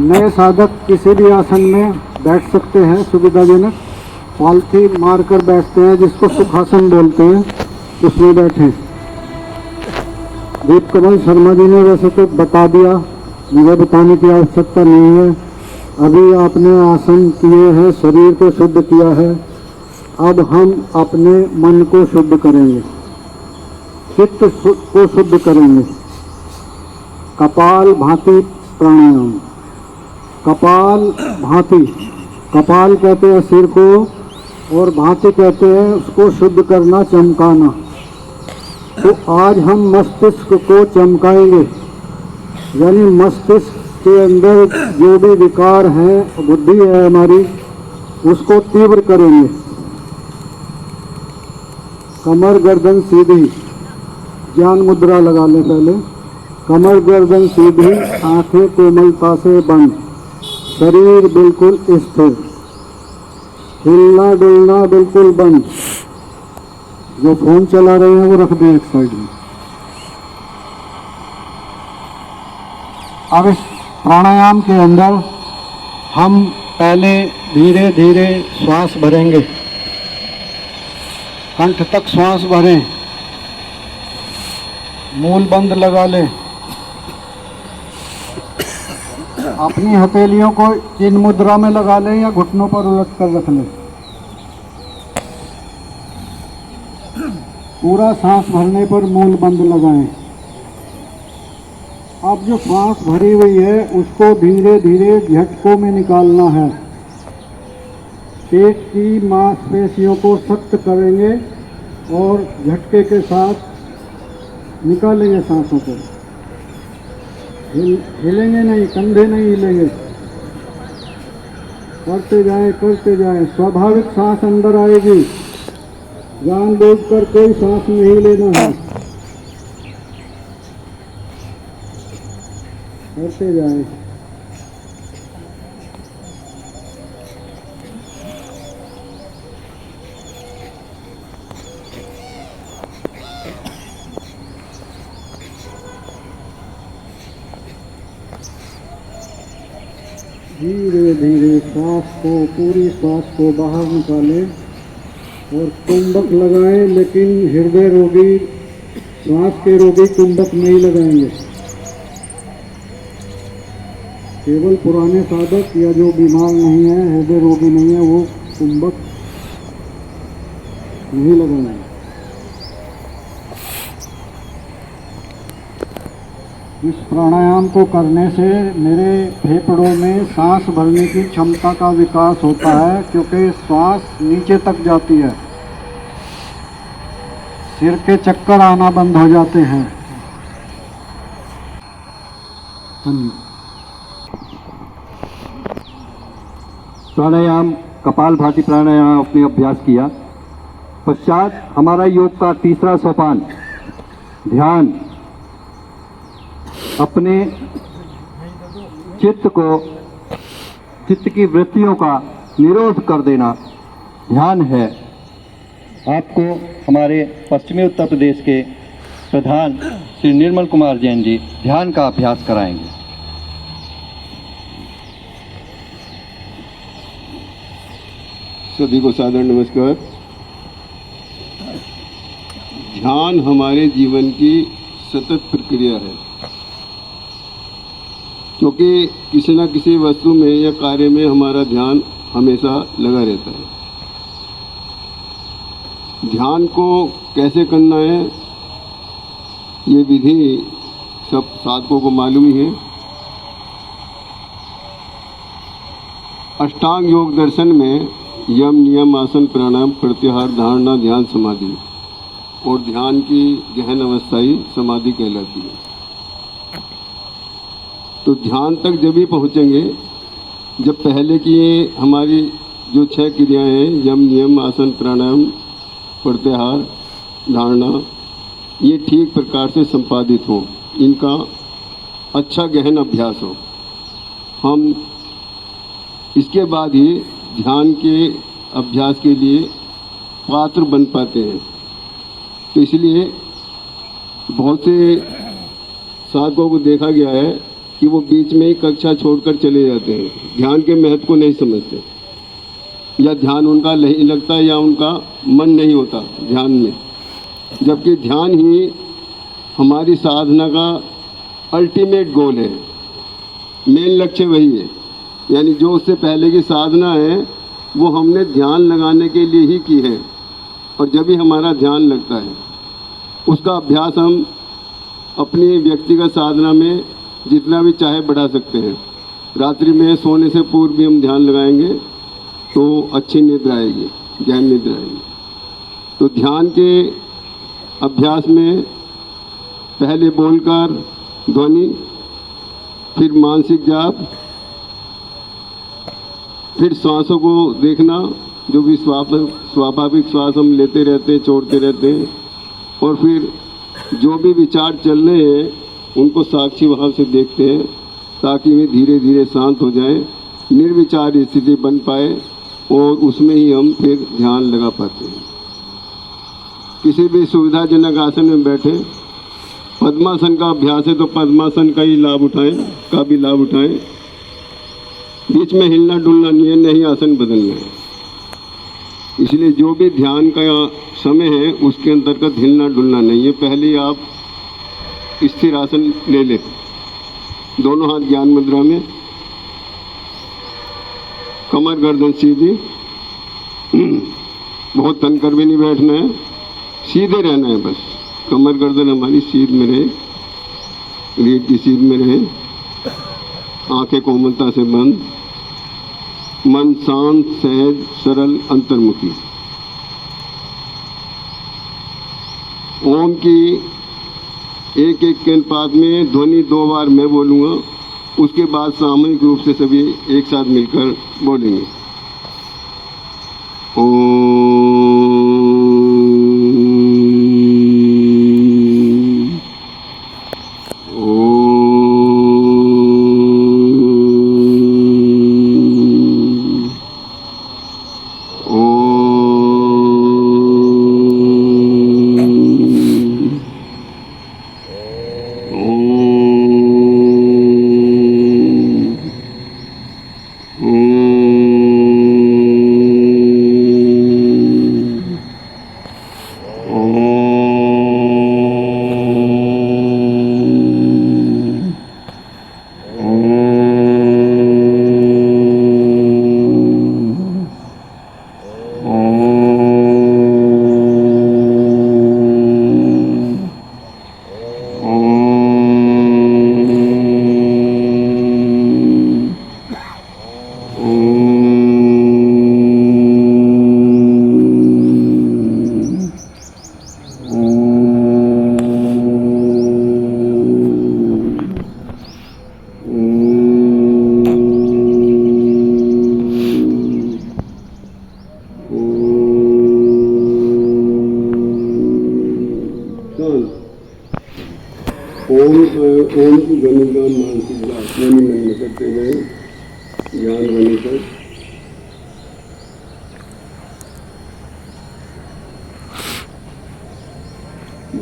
नए साधक किसी भी आसन में बैठ सकते हैं सुविधाजनक। पालथी मारकर बैठते हैं जिसको सुखासन बोलते हैं, उसमें बैठें। दीप कमल शर्मा जी ने वैसे तो बता दिया, मुझे बताने की आवश्यकता नहीं है। अभी आपने आसन किए हैं, शरीर को शुद्ध किया है। अब हम अपने मन को शुद्ध करेंगे, चित्त को शुद्ध करेंगे। कपाल भाती प्राणायाम। कपाल भाती, कपाल कहते हैं सिर को और भाती कहते हैं उसको शुद्ध करना, चमकाना। तो आज हम मस्तिष्क को चमकाएंगे, यानी मस्तिष्क के अंदर जो भी विकार है, बुद्धि है हमारी, उसको तीव्र करेंगे। कमर गर्दन सीधी, ज्ञान मुद्रा लगा ले पहले। कमर गर्दन सीधी, आंखें कोमलता से बंद, शरीर बिल्कुल स्थिर, हिलना डुलना बिल्कुल बंद। जो फोन चला रहे हैं वो रख दें एक साइड में। अब इस प्राणायाम के अंदर हम पहले धीरे धीरे श्वास भरेंगे, कंठ तक श्वास भरें, मूल बंद लगा लें। अपनी हथेलियों को चिन्ह मुद्रा में लगा लें या घुटनों पर उलट कर रख लें। पूरा सांस भरने पर मूल बंद लगाएं। अब जो सांस भरी हुई है उसको धीरे धीरे झटकों में निकालना है। पेट की मांसपेशियों को सख्त करेंगे और झटके के साथ निकालेंगे सांसों को। हिलेंगे नहीं, कंधे नहीं हिलेंगे। करते जाएं। स्वाभाविक सांस अंदर आएगी, जानबूझकर कोई सांस नहीं लेना है। करते जाएं। धीरे धीरे सांस को, पूरी सांस को बाहर निकालें। और कुंभक लगाएं, लेकिन हृदय रोगी, श्वास के रोगी कुंभक नहीं लगाएंगे। केवल पुराने साधक या जो बीमार नहीं है, हृदय रोगी नहीं है, वो कुंभक नहीं लगाएंगे। इस प्राणायाम को करने से मेरे फेफड़ों में सांस भरने की क्षमता का विकास होता है, क्योंकि श्वास नीचे तक जाती है, सिर के चक्कर आना बंद हो जाते हैं। प्राणायाम, कपालभाति प्राणायाम अपने अभ्यास किया पश्चात हमारा योग का तीसरा सोपान ध्यान, अपने चित्त की वृत्तियों का निरोध कर देना ध्यान है। आपको हमारे पश्चिमी उत्तर प्रदेश के प्रधान श्री निर्मल कुमार जैन जी ध्यान का अभ्यास कराएंगे। सभी को सादर नमस्कार। ध्यान हमारे जीवन की सतत प्रक्रिया है, क्योंकि किसी न किसी वस्तु में या कार्य में हमारा ध्यान हमेशा लगा रहता है। ध्यान को कैसे करना है, ये विधि सब साधकों को मालूम ही है। अष्टांग योग दर्शन में यम, नियम, आसन, प्राणायाम, प्रत्याहार, धारणा, ध्यान, समाधि और ध्यान की गहन अवस्था ही समाधि कहलाती है। तो ध्यान तक जब भी पहुँचेंगे जब पहले की हमारी जो 6 क्रियाएं हैं, यम, नियम, आसन, प्राणायाम, प्रत्याहार, धारणा, ये ठीक प्रकार से संपादित हो, इनका अच्छा गहन अभ्यास हो, हम इसके बाद ही ध्यान के अभ्यास के लिए पात्र बन पाते हैं। तो इसलिए बहुत से साधकों को देखा गया है कि वो बीच में ही कक्षा छोड़कर चले जाते हैं, ध्यान के महत्व को नहीं समझते, या ध्यान उनका नहीं लगता या उनका मन नहीं होता ध्यान में, जबकि ध्यान ही हमारी साधना का अल्टीमेट गोल है, मेन लक्ष्य वही है। यानी जो उससे पहले की साधना है वो हमने ध्यान लगाने के लिए ही की है, और जब भी हमारा ध्यान लगता है उसका अभ्यास हम अपनी व्यक्तिगत साधना में जितना भी चाहे बढ़ा सकते हैं। रात्रि में सोने से पूर्व भी हम ध्यान लगाएंगे तो अच्छी निद्रा आएगी, गहन निद्रा आएगी। तो ध्यान के अभ्यास में पहले बोलकर ध्वनि, फिर मानसिक जाप, फिर श्वासों को देखना, जो भी स्वाभाविक श्वास हम लेते रहते हैं, छोड़ते रहते हैं, और फिर जो भी विचार चल रहे हैं उनको साक्षी भाव से देखते हैं, ताकि वे धीरे धीरे शांत हो जाएं, निर्विचार स्थिति बन पाए, और उसमें ही हम फिर ध्यान लगा पाते हैं। किसी भी सुविधाजनक आसन में बैठे, पद्मासन का अभ्यास है तो पद्मासन का ही लाभ उठाएं, बीच में हिलना डुलना नहीं है, नहीं आसन बदलना है। इसलिए जो भी ध्यान का समय है उसके अंतर्गत हिलना डुलना नहीं है। पहले आप स्थिर आसन ले लें, दोनों हाथ ज्ञान मुद्रा में, कमर गर्दन सीधी, बहुत तन कर भी नहीं बैठना है, सीधे रहना है बस। कमर गर्दन हमारी सीध में रहे, रीढ़ की सीध में रहे, आंखें कोमलता से बंद, मन शांत, सहज, सरल, अंतर्मुखी। ओम की एक एक के अनुपात में ध्वनि 2 बार मैं बोलूँगा, उसके बाद सामूहिक रूप से सभी एक साथ मिलकर बोलेंगे। ओम। ओम की ध्वनि का मानसिक मन में करते हुए ज्ञान ध्वनि कर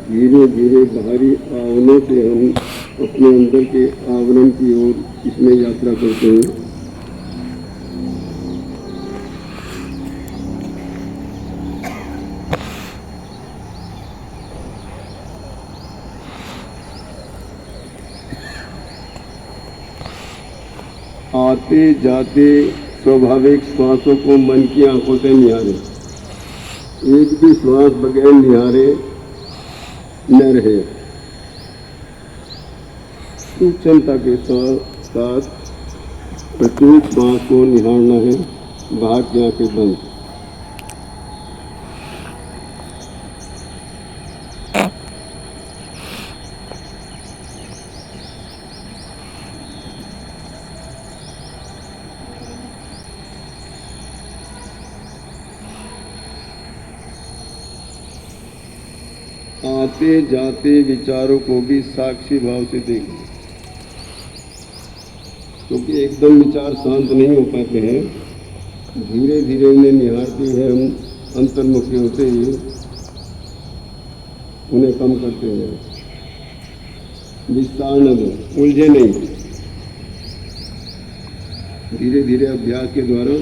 धीरे धीरे बाहरी आवरणों से हम अपने अंदर के आवरण की ओर इसमें यात्रा करते हैं। आते जाते स्वाभाविक श्वासों को मन की आंखों से निहारे, एक भी श्वास बगैर निहारे न रहे। सूक्ष्मता के साथ प्रत्येक श्वास को निहारना है, बाहर की आंखें बंद। आते जाते विचारों को भी साक्षी भाव से देखें, क्योंकि एकदम विचार शांत नहीं हो पाते हैं। धीरे धीरे उन्हें निहारते हुए हम अंतर्मुखी होते ही उन्हें कम करते हैं। विस्तार न दो, उलझे नहीं। धीरे धीरे अभ्यास के द्वारा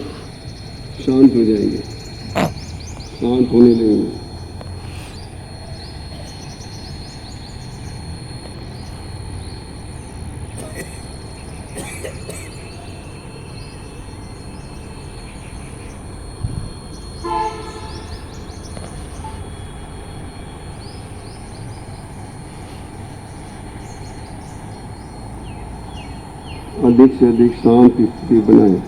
शांत हो जाएंगे, शांत होने लगेंगे। अधिक से अधिक शांत स्थिति बनाएं।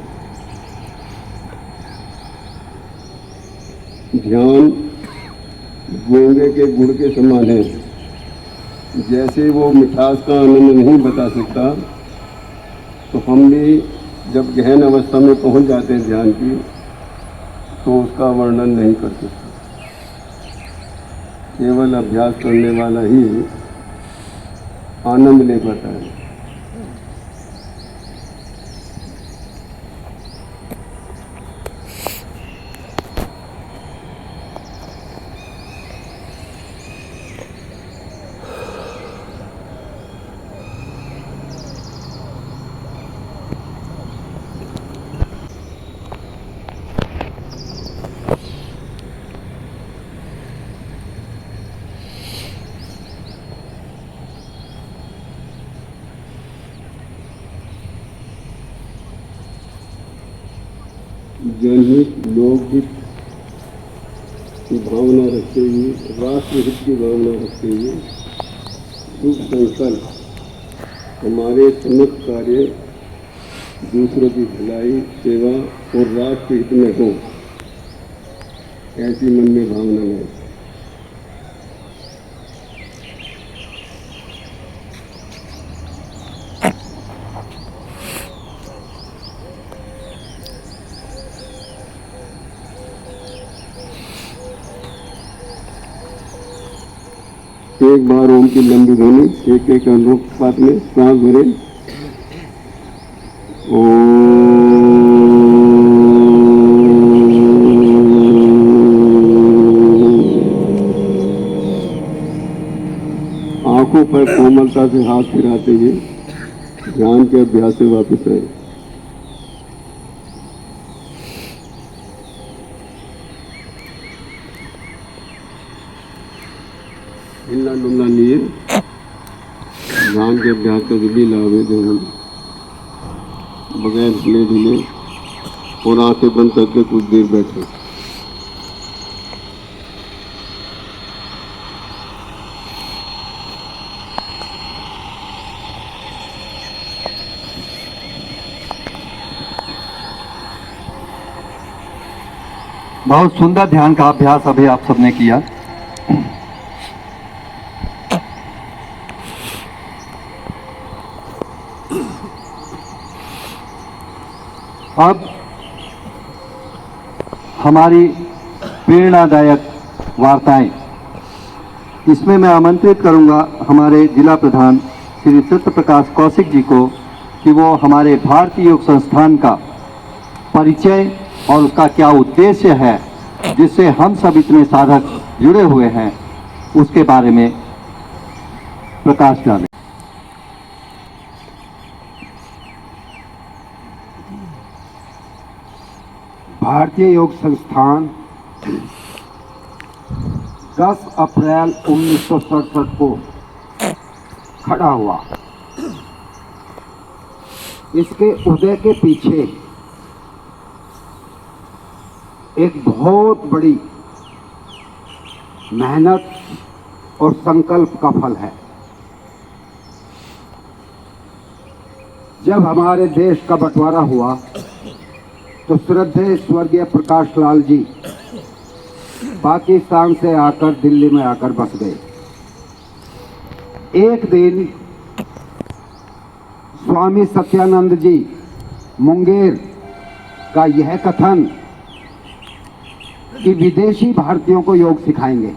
ध्यान गोंगे के गुड़ के समान है। जैसे वो मिठास का आनंद नहीं बता सकता, तो हम भी जब गहन अवस्था में पहुंच जाते हैं ध्यान की, तो उसका वर्णन नहीं कर सकते। केवल अभ्यास करने वाला ही आनंद ले पाता है। जनहित लोकहित की भावना रखते हुए, राष्ट्रहित की भावना रखते हुए शुभ संकल्प हमारे समस्त कार्य दूसरों की भलाई, सेवा और राष्ट्रहित में हो, ऐसी मन में भावना लाए। एक बार ओम की लंबी ध्वनि एक एक अनुपात में श्वास भरे। आंखों पर कोमलता से हाथ फिराते हुए ध्यान के अभ्यास से वापस आए। हिलना डुलना नहीं है, ध्यान के अभ्यास का दिली लाभ है। जब हम बगैर हिले ढीले और आंखें बंद करके कुछ देर बैठे। बहुत सुंदर ध्यान का अभ्यास अभी आप सबने किया। अब हमारी प्रेरणादायक वार्ताएं, इसमें मैं आमंत्रित करूंगा हमारे जिला प्रधान श्री सत्य प्रकाश कौशिक जी को कि वो हमारे भारतीय योग संस्थान का परिचय और उसका क्या उद्देश्य है जिससे हम सब इतने साधक जुड़े हुए हैं उसके बारे में प्रकाश डालें। भारतीय योग संस्थान 10 अप्रैल 1967 को खड़ा हुआ। इसके उदय के पीछे एक बहुत बड़ी मेहनत और संकल्प का फल है। जब हमारे देश का बंटवारा हुआ तो श्रद्धेय स्वर्गीय प्रकाश लाल जी पाकिस्तान से आकर दिल्ली में आकर बस गए। एक दिन स्वामी सत्यानंद जी मुंगेर का यह कथन कि विदेशी भारतीयों को योग सिखाएंगे,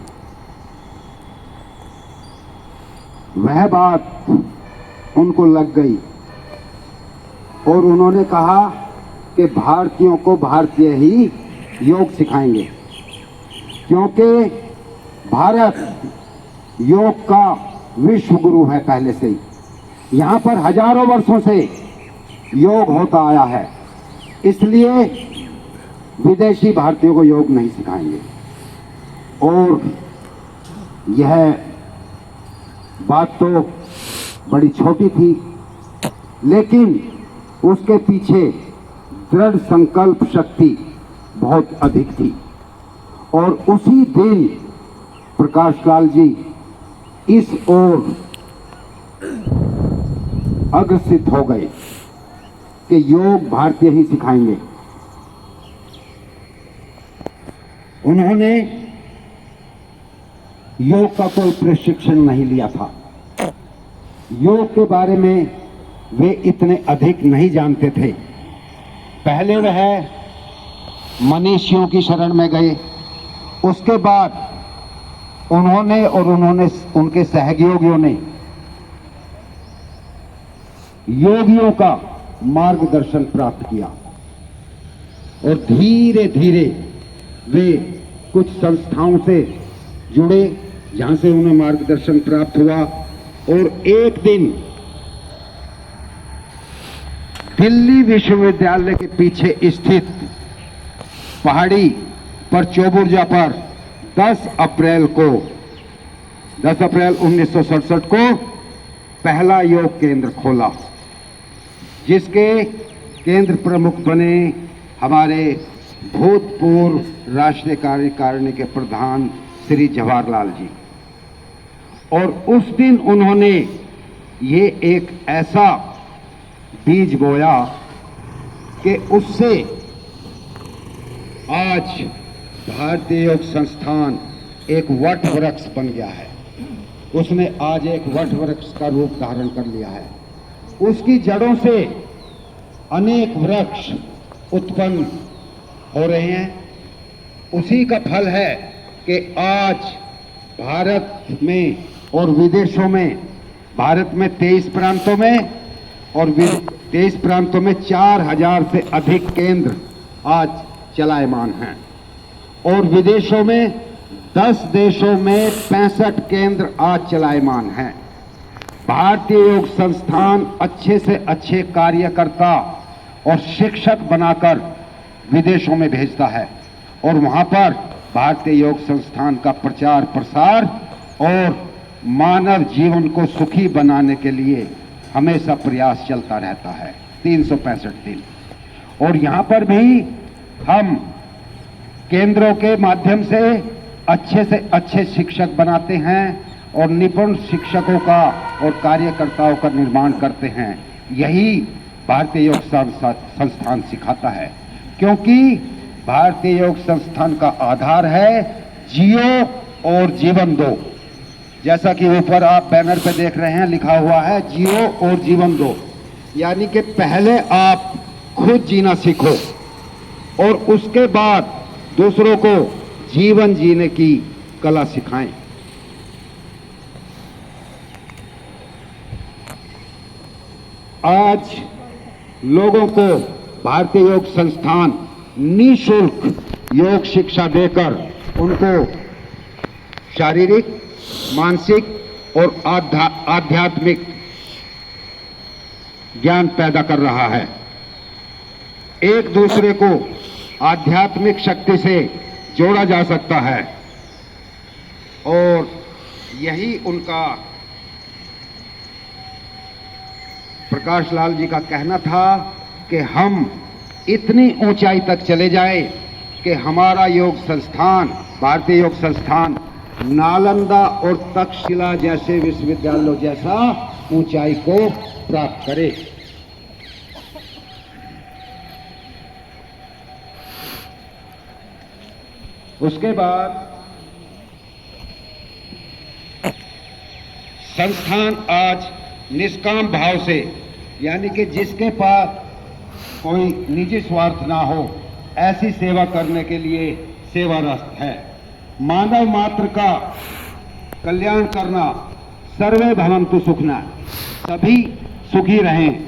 वह बात उनको लग गई और उन्होंने कहा कि भारतीयों को भारतीय ही योग सिखाएंगे, क्योंकि भारत योग का विश्व गुरु है पहले से ही। यहाँ पर हजारों वर्षों से योग होता आया है, इसलिए विदेशी भारतीयों को योग नहीं सिखाएंगे। और यह बात तो बड़ी छोटी थी, लेकिन उसके पीछे दृढ़ संकल्प शक्ति बहुत अधिक थी। और उसी दिन प्रकाश लाल जी इस ओर अग्रसित हो गए कि योग भारतीय ही सिखाएंगे। उन्होंने योग का कोई प्रशिक्षण नहीं लिया था। योग के बारे में वे इतने अधिक नहीं जानते थे। पहले वह मनीषियों की शरण में गए, उसके बाद उन्होंने उनके सहयोगियों ने योगियों का मार्गदर्शन प्राप्त किया और धीरे धीरे वे कुछ संस्थाओं से जुड़े जहां से उन्हें मार्गदर्शन प्राप्त हुआ। और एक दिन दिल्ली विश्वविद्यालय के पीछे स्थित पहाड़ी पर चौबुर्जा पर 10 अप्रैल 1967 को पहला योग केंद्र खोला, जिसके केंद्र प्रमुख बने हमारे भूतपूर्व राष्ट्रीय कार्यकारिणी के प्रधान श्री जवाहरलाल जी। और उस दिन उन्होंने ये एक ऐसा बीज बोया कि उससे आज भारतीय योग संस्थान एक वट वृक्ष बन गया है। उसने आज एक वट वृक्ष का रूप धारण कर लिया है। उसकी जड़ों से अनेक वृक्ष उत्पन्न हो रहे हैं। उसी का फल है कि आज भारत में और विदेशों में, भारत में 23 प्रांतों में और 23 प्रांतों में 4000 से अधिक केंद्र आज चलायमान हैं और विदेशों में 10 देशों में 65 केंद्र आज चलायमान हैं। भारतीय योग संस्थान अच्छे से अच्छे कार्यकर्ता और शिक्षक बनाकर विदेशों में भेजता है और वहां पर भारतीय योग संस्थान का प्रचार प्रसार और मानव जीवन को सुखी बनाने के लिए हमेशा प्रयास चलता रहता है 365 दिन। और यहाँ पर भी हम केंद्रों के माध्यम से अच्छे शिक्षक बनाते हैं और निपुण शिक्षकों का और कार्यकर्ताओं का निर्माण करते हैं। यही भारतीय योग संस्थान सिखाता है, क्योंकि भारतीय योग संस्थान का आधार है जियो और जीवन दो। जैसा कि ऊपर आप बैनर पे देख रहे हैं, लिखा हुआ है जियो और जीवन दो, यानी कि पहले आप खुद जीना सीखो और उसके बाद दूसरों को जीवन जीने की कला सिखाएं। आज लोगों को भारतीय योग संस्थान निःशुल्क योग शिक्षा देकर उनको शारीरिक, मानसिक और आध्यात्मिक ज्ञान पैदा कर रहा है। एक दूसरे को आध्यात्मिक शक्ति से जोड़ा जा सकता है और यही उनका प्रकाश लाल जी का कहना था कि हम इतनी ऊंचाई तक चले जाएं कि हमारा योग संस्थान, भारतीय योग संस्थान, नालंदा और तक्षशिला जैसे विश्वविद्यालयों जैसा ऊंचाई को प्राप्त करे। उसके बाद संस्थान आज निष्काम भाव से, यानी कि जिसके पास कोई निजी स्वार्थ ना हो, ऐसी सेवा करने के लिए सेवारत है। मानव मात्र का कल्याण करना, सर्वे भवन्तु सुखिनः, सभी सुखी रहें।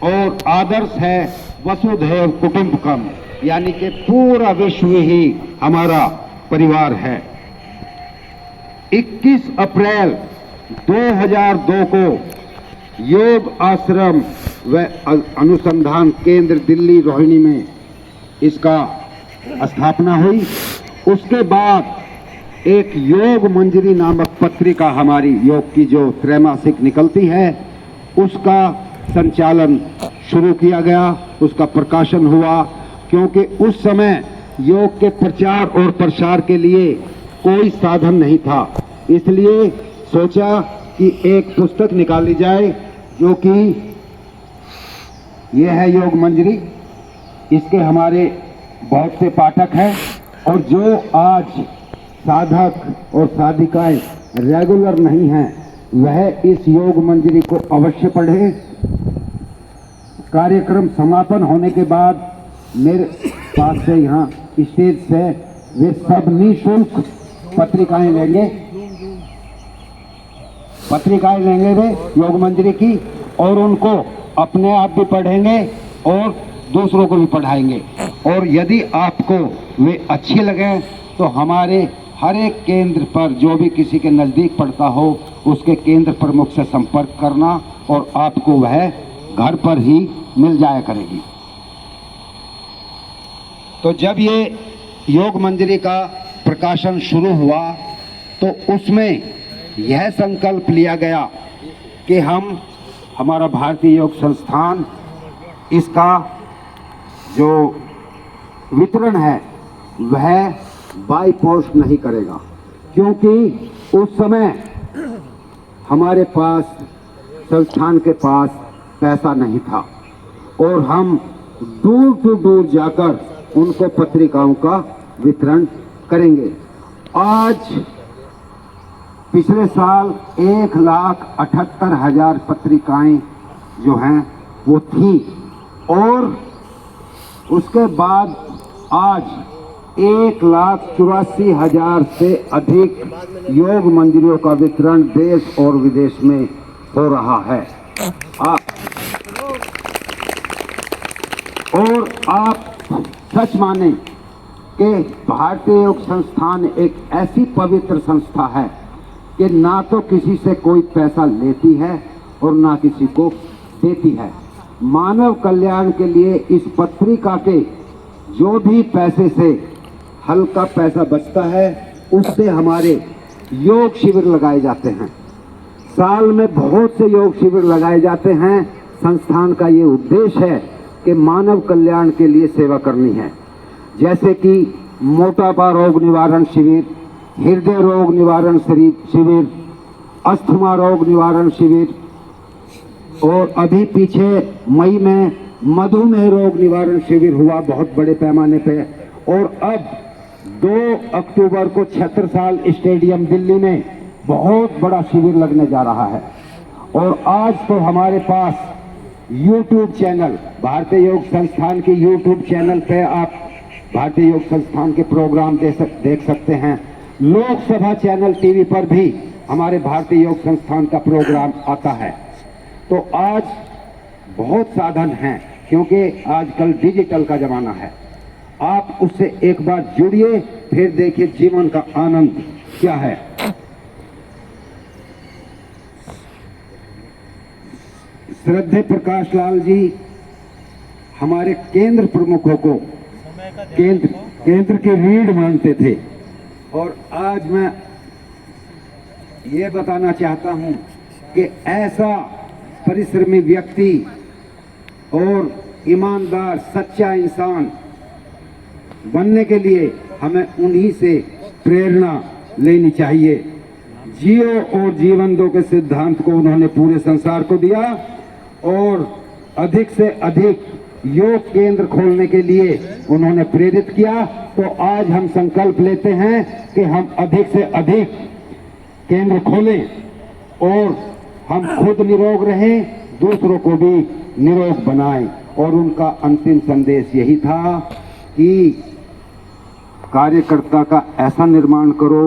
और आदर्श है वसुधैव कुटुंबकम, यानी कि पूरा विश्व ही हमारा परिवार है। 21 अप्रैल 2002 को योग आश्रम व अनुसंधान केंद्र दिल्ली रोहिणी में इसका स्थापना हुई। उसके बाद एक योग मंजरी नामक पत्रिका हमारी योग की जो त्रैमासिक निकलती है, उसका संचालन शुरू किया गया, उसका प्रकाशन हुआ। क्योंकि उस समय योग के प्रचार और प्रसार के लिए कोई साधन नहीं था, इसलिए सोचा कि एक पुस्तक निकाली जाए, जो कि यह है योग मंजरी। इसके हमारे बहुत से पाठक हैं और जो आज साधक और साधिकाएं रेगुलर नहीं हैं, वह इस योग मंजरी को अवश्य पढ़ें। कार्यक्रम समापन होने के बाद मेरे पास से यहाँ स्टेज से वे सब निःशुल्क पत्रिकाएं लेंगे वे योग मंजरी की, और उनको अपने आप भी पढ़ेंगे और दूसरों को भी पढ़ाएंगे। और यदि आपको वे अच्छे लगे तो हमारे हर एक केंद्र पर, जो भी किसी के नज़दीक पड़ता हो, उसके केंद्र प्रमुख से संपर्क करना और आपको वह घर पर ही मिल जाया करेगी। तो जब ये योग मंजरी का प्रकाशन शुरू हुआ तो उसमें यह संकल्प लिया गया कि हम, हमारा भारतीय योग संस्थान, इसका जो वितरण है वह बाई पोस्ट नहीं करेगा, क्योंकि उस समय हमारे पास, संस्थान के पास पैसा नहीं था और हम दूर से दूर जाकर उनको पत्रिकाओं का वितरण करेंगे। आज पिछले साल 1,78,000 पत्रिकाएं जो हैं वो थी, और उसके बाद आज 1,84,000 से अधिक योग मंजरियों का वितरण देश और विदेश में हो रहा है। और आप सच माने कि भारतीय योग संस्थान एक ऐसी पवित्र संस्था है कि ना तो किसी से कोई पैसा लेती है और ना किसी को देती है। मानव कल्याण के लिए इस पत्रिका के जो भी पैसे से हल्का पैसा बचता है, उससे हमारे योग शिविर लगाए जाते हैं। साल में बहुत से योग शिविर लगाए जाते हैं। संस्थान का ये उद्देश्य है कि मानव कल्याण के लिए सेवा करनी है, जैसे कि मोटापा रोग निवारण शिविर, हृदय रोग निवारण शिविर, अस्थमा रोग निवारण शिविर, और अभी पीछे मई में मधुमेह रोग निवारण शिविर हुआ बहुत बड़े पैमाने पे। और अब 2 अक्टूबर को छत्रसाल स्टेडियम दिल्ली में बहुत बड़ा शिविर लगने जा रहा है। और आज तो हमारे पास YouTube चैनल, भारतीय योग संस्थान के YouTube चैनल पे आप भारतीय योग संस्थान के प्रोग्राम देख सकते हैं। लोकसभा चैनल टीवी पर भी हमारे भारतीय योग संस्थान का प्रोग्राम आता है। तो आज बहुत साधन हैं, क्योंकि आजकल डिजिटल का जमाना है। आप उससे एक बार जुड़िए, फिर देखिए जीवन का आनंद क्या है। श्रद्धेय प्रकाश लाल जी हमारे केंद्र प्रमुखों को केंद्र की रीढ़ मानते थे, और आज मैं ये बताना चाहता हूं कि ऐसा परिश्रमी व्यक्ति और ईमानदार सच्चा इंसान बनने के लिए हमें उन्हीं से प्रेरणा लेनी चाहिए। जियो और जीवन दो के सिद्धांत को उन्होंने पूरे संसार को दिया, और अधिक से अधिक योग केंद्र खोलने के लिए उन्होंने प्रेरित किया। तो आज हम संकल्प लेते हैं कि हम अधिक से अधिक केंद्र खोलें और हम खुद निरोग रहें, दूसरों को भी निरोग बनाएं। और उनका अंतिम संदेश यही था कि कार्यकर्ता का ऐसा निर्माण करो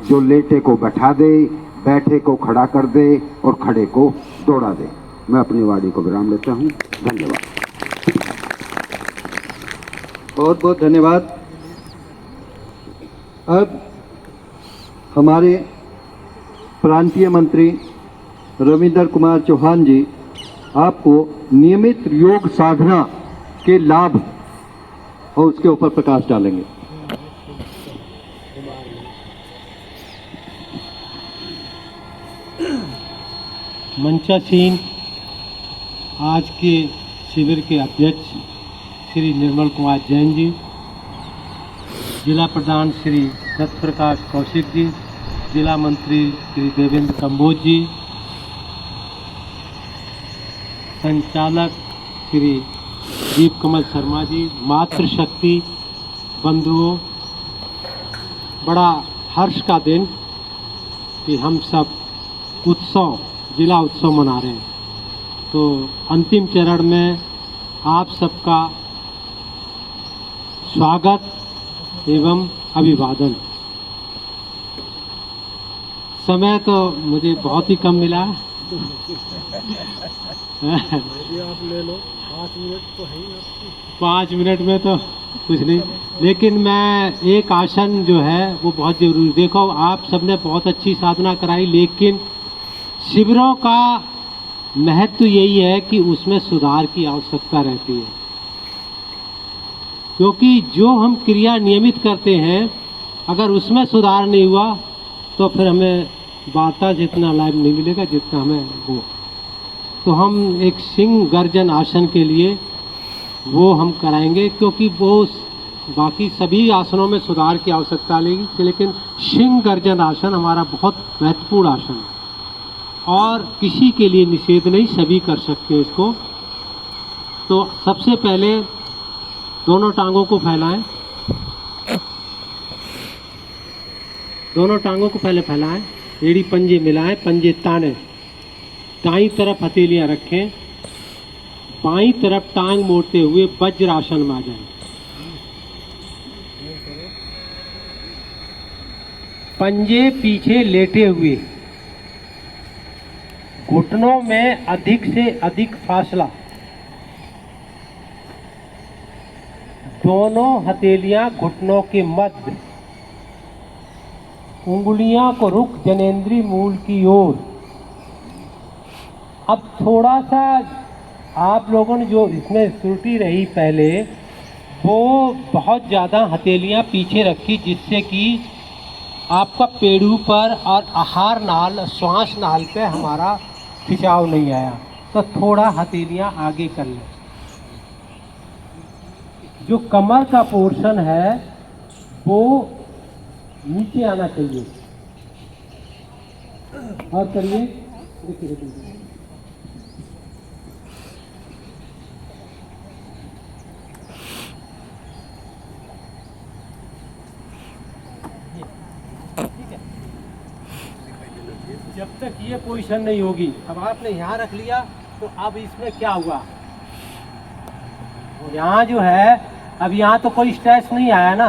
जो लेटे को बैठा दे, बैठे को खड़ा कर दे और खड़े को दौड़ा दे। मैं अपनी वाणी को विराम लेता हूं। धन्यवाद। बहुत बहुत धन्यवाद। अब हमारे प्रांतीय मंत्री रविंदर कुमार चौहान जी आपको नियमित योग साधना के लाभ और उसके ऊपर प्रकाश डालेंगे। मंचासीन आज के शिविर के अध्यक्ष श्री निर्मल कुमार जैन जी, जिला प्रधान श्री दत्त प्रकाश कौशिक जी, जिला मंत्री श्री देवेंद्र कंबोज जी, संचालक श्री दीप कमल शर्मा जी, मातृशक्ति बंधुओं, बड़ा हर्ष का दिन कि हम सब उत्सव, जिला उत्सव मना रहे हैं। तो अंतिम चरण में आप सबका स्वागत एवं अभिवादन। समय तो मुझे बहुत ही कम मिला है। आप ले लो, 5 मिनट तो है ही। 5 मिनट में तो कुछ नहीं, लेकिन मैं एक आसन जो है वो बहुत ज़रूरी। देखो, आप सबने बहुत अच्छी साधना कराई, लेकिन शिविरों का महत्व यही है कि उसमें सुधार की आवश्यकता रहती है, क्योंकि जो हम क्रिया नियमित करते हैं अगर उसमें सुधार नहीं हुआ तो फिर हमें वार्ता जितना लाभ नहीं मिलेगा जितना हमें वो। तो हम एक सिंह गर्जन आसन के लिए वो हम कराएंगे, क्योंकि वो बाकी सभी आसनों में सुधार की आवश्यकता लेगी, लेकिन सिंह गर्जन आसन हमारा बहुत महत्वपूर्ण आसन है और किसी के लिए निषेध नहीं, सभी कर सकते हैं इसको। तो सबसे पहले दोनों टांगों को फैलाएं, दोनों टांगों को पहले फैलाएं, एड़ी पंजे मिलाएं, पंजे ताने, दाईं तरफ हथेलियां रखें, बाईं तरफ टांग मोड़ते हुए वज्रासन में आ जाएं। पंजे पीछे लेटे हुए, घुटनों में अधिक से अधिक फासला, दोनों हथेलियां घुटनों के मध्य, उंगलियां को रुख जनेंद्री मूल की ओर। अब थोड़ा सा आप लोगों ने जो इसमें त्रुटि रही पहले, वो बहुत ज़्यादा हथेलियां पीछे रखी, जिससे कि आपका पेड़ू पर और आहार नाल, श्वास नाल पे हमारा खिंचाव नहीं आया। तो थोड़ा हथेलियां आगे कर लें। जो कमर का पोर्शन है वो नीचे आना चाहिए। और करिए, देखिए जब तक ये पोजीशन नहीं होगी, अब आपने यहाँ रख लिया तो अब इसमें क्या हुआ, यहाँ जो है, अब यहाँ तो कोई स्ट्रेस नहीं आया ना,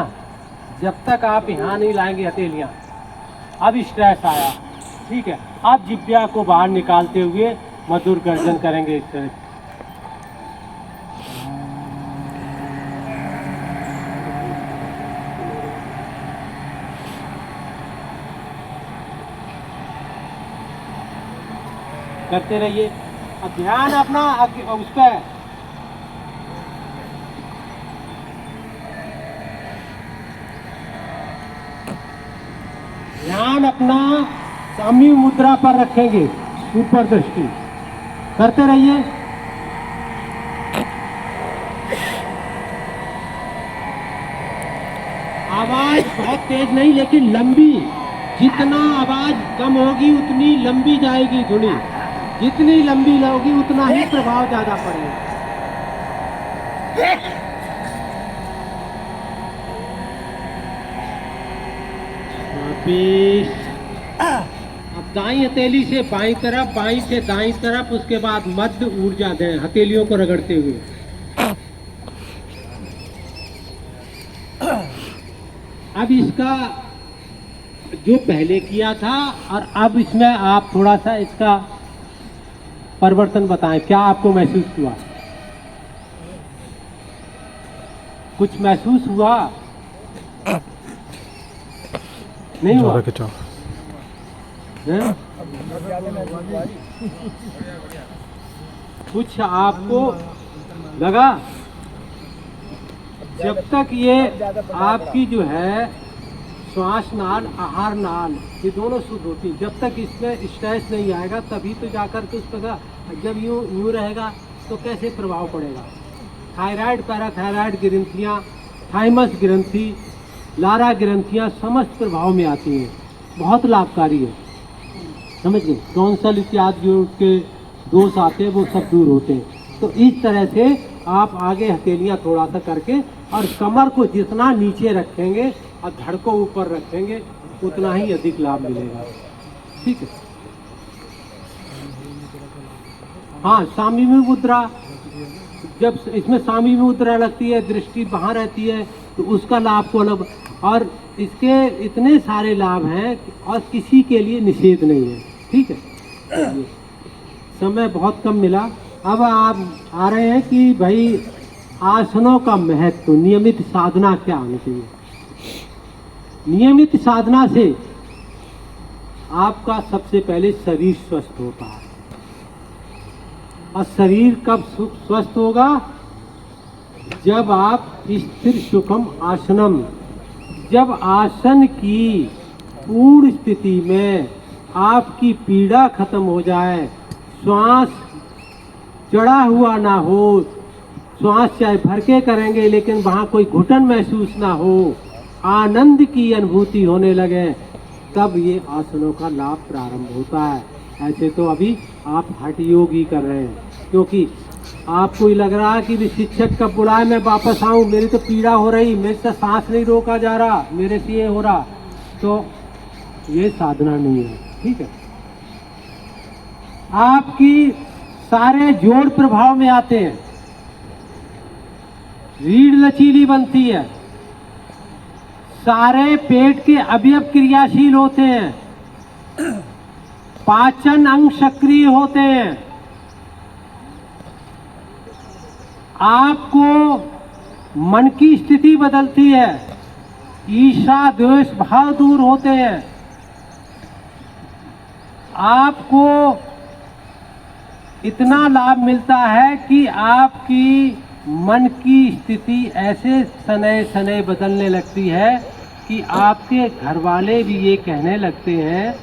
जब तक आप यहाँ नहीं लाएंगे हथेलियाँ, अब स्ट्रेस आया। ठीक है, अब जिब्या को बाहर निकालते हुए मधुर गर्जन करेंगे इस तरह। करते रहिए। अब ध्यान अपना उस पर ध्यान अपना साम्य मुद्रा पर रखेंगे, ऊपर दृष्टि करते रहिए। आवाज बहुत तेज नहीं लेकिन लंबी, जितना आवाज कम होगी उतनी लंबी जाएगी धुनी, जितनी लंबी होगी उतना ही प्रभाव ज्यादा पड़ेगा। अब दाई हथेली से बाईं तरफ, बाईं से दाईं तरफ, उसके बाद मध्य ऊर्जा दें हथेलियों को रगड़ते हुए। अब इसका जो पहले किया था और अब इसमें आप थोड़ा सा इसका परिवर्तन बताएं, क्या आपको महसूस हुआ? कुछ महसूस हुआ? नहीं हुआ? हैं? कुछ आपको लगा? जब तक ये आपकी जो है श्वास नाल, आहार नाल, ये दोनों शुद्ध होती, जब तक इसमें स्ट्रेस नहीं आएगा तभी तो जाकर के उसका, जब यूँ रहेगा तो कैसे प्रभाव पड़ेगा? थायराइड, पैराथायराइड ग्रंथियाँ, थाइमस ग्रंथि, लारा ग्रंथियाँ समस्त प्रभाव में आती हैं, बहुत लाभकारी है, समझ गए? टॉन्सिल इत्यादि जो उसके दोष आते हैं वो सब दूर होते हैं। तो इस तरह से आप आगे हथेलियाँ थोड़ा सा करके और कमर को जितना नीचे रखेंगे और धड़ को ऊपर रखेंगे उतना ही अधिक लाभ मिलेगा। ठीक है? हाँ, सामीप्य मुद्रा, जब इसमें सामीप्य मुद्रा लगती है, दृष्टि वहाँ रहती है तो उसका लाभ को अलग, और इसके इतने सारे लाभ हैं और किसी के लिए निषेध नहीं है। ठीक है? समय बहुत कम मिला। अब आप आ रहे हैं कि भाई आसनों का महत्व, नियमित साधना क्या होनी चाहिए। नियमित साधना से आपका सबसे पहले शरीर स्वस्थ होता है, और शरीर कब स्वस्थ होगा? जब आप स्थिर सुखम आसनम, जब आसन की पूर्ण स्थिति में आपकी पीड़ा खत्म हो जाए, श्वास चढ़ा हुआ ना हो, श्वास चाहे भर के करेंगे लेकिन वहाँ कोई घुटन महसूस ना हो, आनंद की अनुभूति होने लगे, तब ये आसनों का लाभ प्रारंभ होता है। ऐसे तो अभी आप हठ योग ही कर रहे हैं, क्योंकि आपको ही लग रहा है कि भी शिक्षक कब बुलाए मैं वापस आऊँ, मेरी तो पीड़ा हो रही, मेरे से सांस नहीं रोका जा रहा, मेरे से ये हो रहा, तो ये साधना नहीं है। ठीक है? आपकी सारे जोड़ प्रभाव में आते हैं, रीढ़ लचीली बनती है, सारे पेट के अवयव क्रियाशील होते हैं, पाचन अंग सक्रिय होते हैं, आपको मन की स्थिति बदलती है, ईर्ष्या द्वेष भाव दूर होते हैं, आपको इतना लाभ मिलता है कि आपकी मन की स्थिति ऐसे सनय सनय बदलने लगती है कि आपके घर वाले भी ये कहने लगते हैं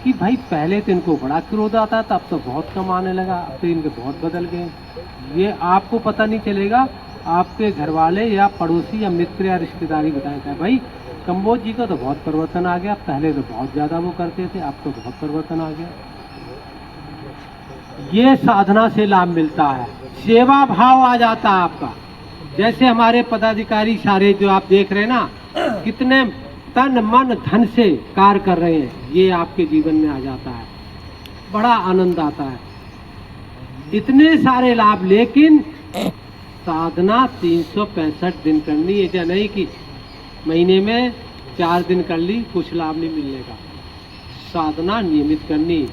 कि भाई पहले तो इनको बड़ा क्रोध आता था, अब तो बहुत कम आने लगा, अब तो इनके बहुत बदल गए। ये आपको पता नहीं चलेगा, आपके घर वाले या पड़ोसी या मित्र या रिश्तेदारी बताएगा भाई कंबोज जी का तो बहुत परिवर्तन आ गया, पहले तो बहुत ज़्यादा वो करते थे, अब तो बहुत परिवर्तन आ गया। ये साधना से लाभ मिलता है, सेवा भाव आ जाता है आपका। जैसे हमारे पदाधिकारी सारे जो आप देख रहे हैं ना, कितने तन मन धन से कार्य कर रहे हैं, ये आपके जीवन में आ जाता है, बड़ा आनंद आता है। इतने सारे लाभ, लेकिन साधना 365 दिन करनी है, या नहीं कि महीने में 4 दिन कर ली कुछ लाभ नहीं मिलने का। साधना नियमित करनी।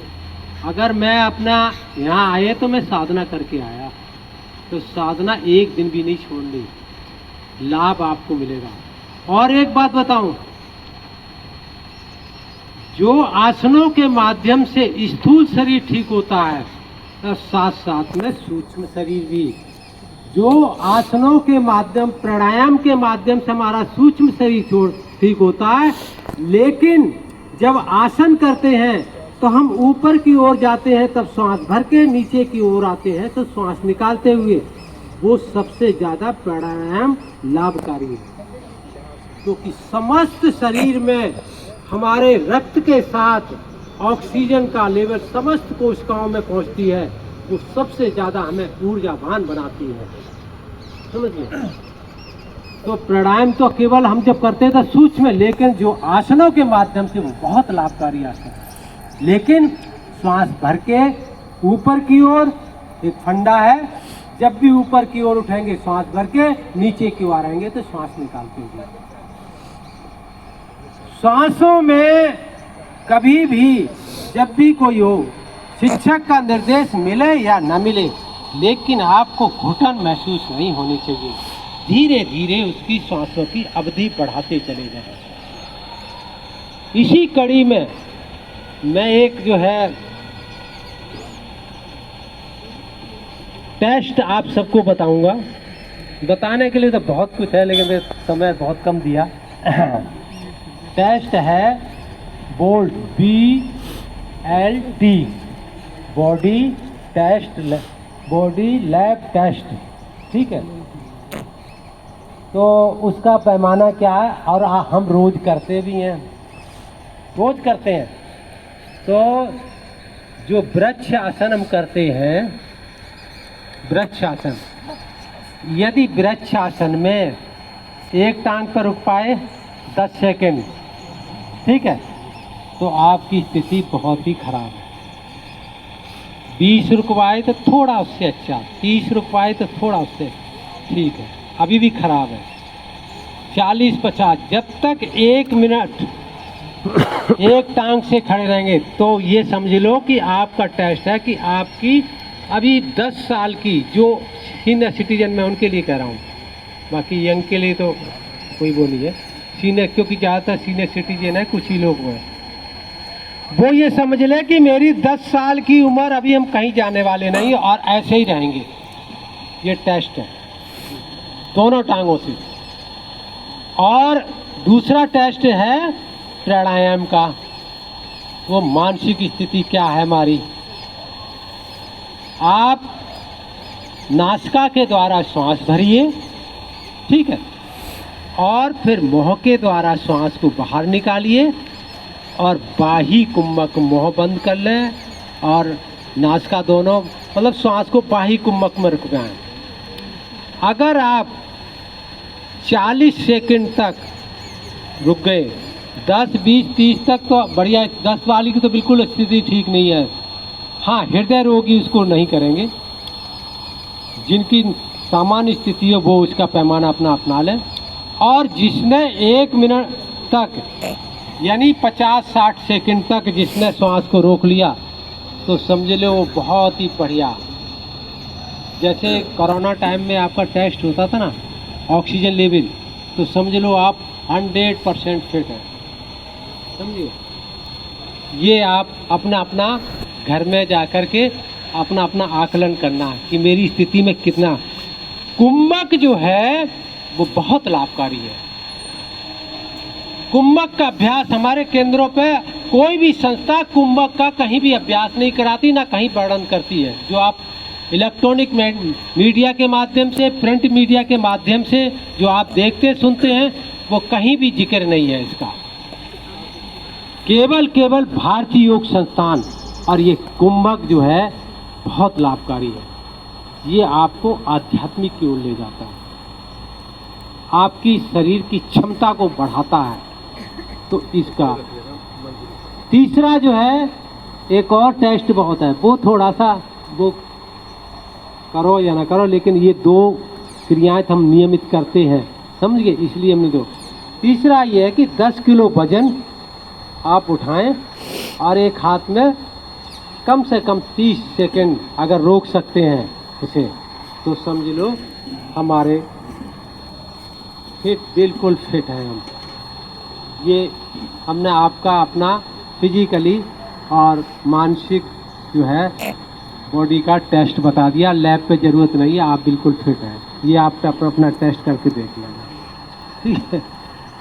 अगर मैं अपना यहाँ आए तो मैं साधना करके आया, तो साधना एक दिन भी नहीं छोड़नी, लाभ आपको मिलेगा। और एक बात बताऊं, जो आसनों के माध्यम से स्थूल शरीर ठीक होता है, तो साथ साथ में सूक्ष्म शरीर भी। जो आसनों के माध्यम, प्राणायाम के माध्यम से हमारा सूक्ष्म शरीर ठीक होता है, लेकिन जब आसन करते हैं तो हम ऊपर की ओर जाते हैं, तब श्वास भर के नीचे की ओर आते हैं तो श्वास निकालते हुए, वो सबसे ज़्यादा प्राणायाम लाभकारी है। क्योंकि समस्त शरीर में हमारे रक्त के साथ ऑक्सीजन का लेवल समस्त कोशिकाओं में पहुंचती है, वो सबसे ज़्यादा हमें ऊर्जावान बनाती है। समझिए, तो प्राणायाम तो केवल हम जब करते थे सूक्ष्म, लेकिन जो आसनों के माध्यम से वो बहुत लाभकारी आसन है। लेकिन श्वास भर के ऊपर की ओर एक फंडा है, जब भी ऊपर की ओर उठेंगे श्वास भर के, नीचे की ओर आएंगे तो श्वास निकालते हुए। श्वासों में कभी भी जब भी कोई हो, शिक्षक का निर्देश मिले या न मिले, लेकिन आपको घुटन महसूस नहीं होनी चाहिए। धीरे धीरे उसकी श्वासों की अवधि बढ़ाते चले जाएं। इसी कड़ी में मैं एक जो है टेस्ट आप सबको बताऊंगा। बताने के लिए तो बहुत कुछ है, लेकिन मैं समय बहुत कम दिया। टेस्ट है bolt, BLT, body test, body lab test, ठीक है। तो उसका पैमाना क्या है, और हम रोज करते भी हैं, रोज करते हैं। तो जो वृक्ष आसन हम करते हैं, वृक्ष आसन, यदि वृक्ष आसन में एक टांग पर रुक पाए 10 सेकंड, ठीक है, तो आपकी स्थिति बहुत ही खराब है। 20 रुकवाए तो थोड़ा उससे अच्छा, 30 रुकवाए तो थोड़ा उससे ठीक है, अभी भी खराब है। 40-50, जब तक 1 मिनट एक टांग से खड़े रहेंगे तो ये समझ लो कि आपका टेस्ट है कि आपकी अभी 10 साल की, जो सीनियर सिटीजन मैं उनके लिए कह रहा हूँ, बाकी यंग के लिए तो कोई वो नहीं है। सीनियर, क्योंकि ज़्यादातर सीनियर सिटीजन है, कुछ ही लोग हैं, वो ये समझ ले कि मेरी 10 साल की उम्र, अभी हम कहीं जाने वाले नहीं और ऐसे ही रहेंगे। ये टेस्ट है दोनों टांगों से। और दूसरा टेस्ट है प्राणायाम का, वो मानसिक स्थिति क्या है हमारी। आप नासिका के द्वारा श्वास भरिए, ठीक है, और फिर मुंह के द्वारा श्वास को बाहर निकालिए और बाही कुंभक मुंह बंद कर लें और नासिका दोनों, मतलब श्वास को बाही कुंभक में रुकवाएं। अगर आप 40 सेकंड तक रुक गए, 10, 20, 30 तक तो बढ़िया। 10 वाली की तो बिल्कुल स्थिति ठीक नहीं है। हाँ, हृदय रोगी उसको नहीं करेंगे, जिनकी सामान्य स्थिति हो वो उसका पैमाना अपना अपना लें। और जिसने 1 मिनट तक यानी 50-60 सेकंड तक जिसने श्वास को रोक लिया, तो समझ लो वो बहुत ही बढ़िया। जैसे कोरोना टाइम में आपका टेस्ट होता था ना, ऑक्सीजन लेवल, तो समझ लो आप 100% फिट है। समझिए, ये आप अपना अपना घर में जा कर के अपना अपना आकलन करना है कि मेरी स्थिति में कितना। कुंभक जो है वो बहुत लाभकारी है। कुंभक का अभ्यास हमारे केंद्रों पे कोई भी संस्था कुंभक का कहीं भी अभ्यास नहीं कराती, ना कहीं वर्णन करती है। जो आप इलेक्ट्रॉनिक मीडिया के माध्यम से, प्रिंट मीडिया के माध्यम से जो आप देखते सुनते हैं, वो कहीं भी जिक्र नहीं है इसका। केवल भारतीय योग संस्थान और ये कुंभक जो है बहुत लाभकारी है। ये आपको आध्यात्मिक की ओर ले जाता है, आपकी शरीर की क्षमता को बढ़ाता है। तो इसका तीसरा जो है, एक और टेस्ट बहुत है, वो थोड़ा सा वो करो या ना करो, लेकिन ये 2 क्रियाएं हम नियमित करते हैं, समझ गए, इसलिए हमने 2। तीसरा ये है कि 10 किलो वजन आप उठाएं और एक हाथ में कम से कम 30 सेकंड अगर रोक सकते हैं इसे, तो समझ लो हमारे फिट, बिल्कुल फिट है हम। ये हमने आपका अपना फिजिकली और मानसिक जो है बॉडी का टेस्ट बता दिया। लैब पे ज़रूरत नहीं है, आप बिल्कुल फिट हैं। ये आप अपना टेस्ट करके देख लेना, ठीक है।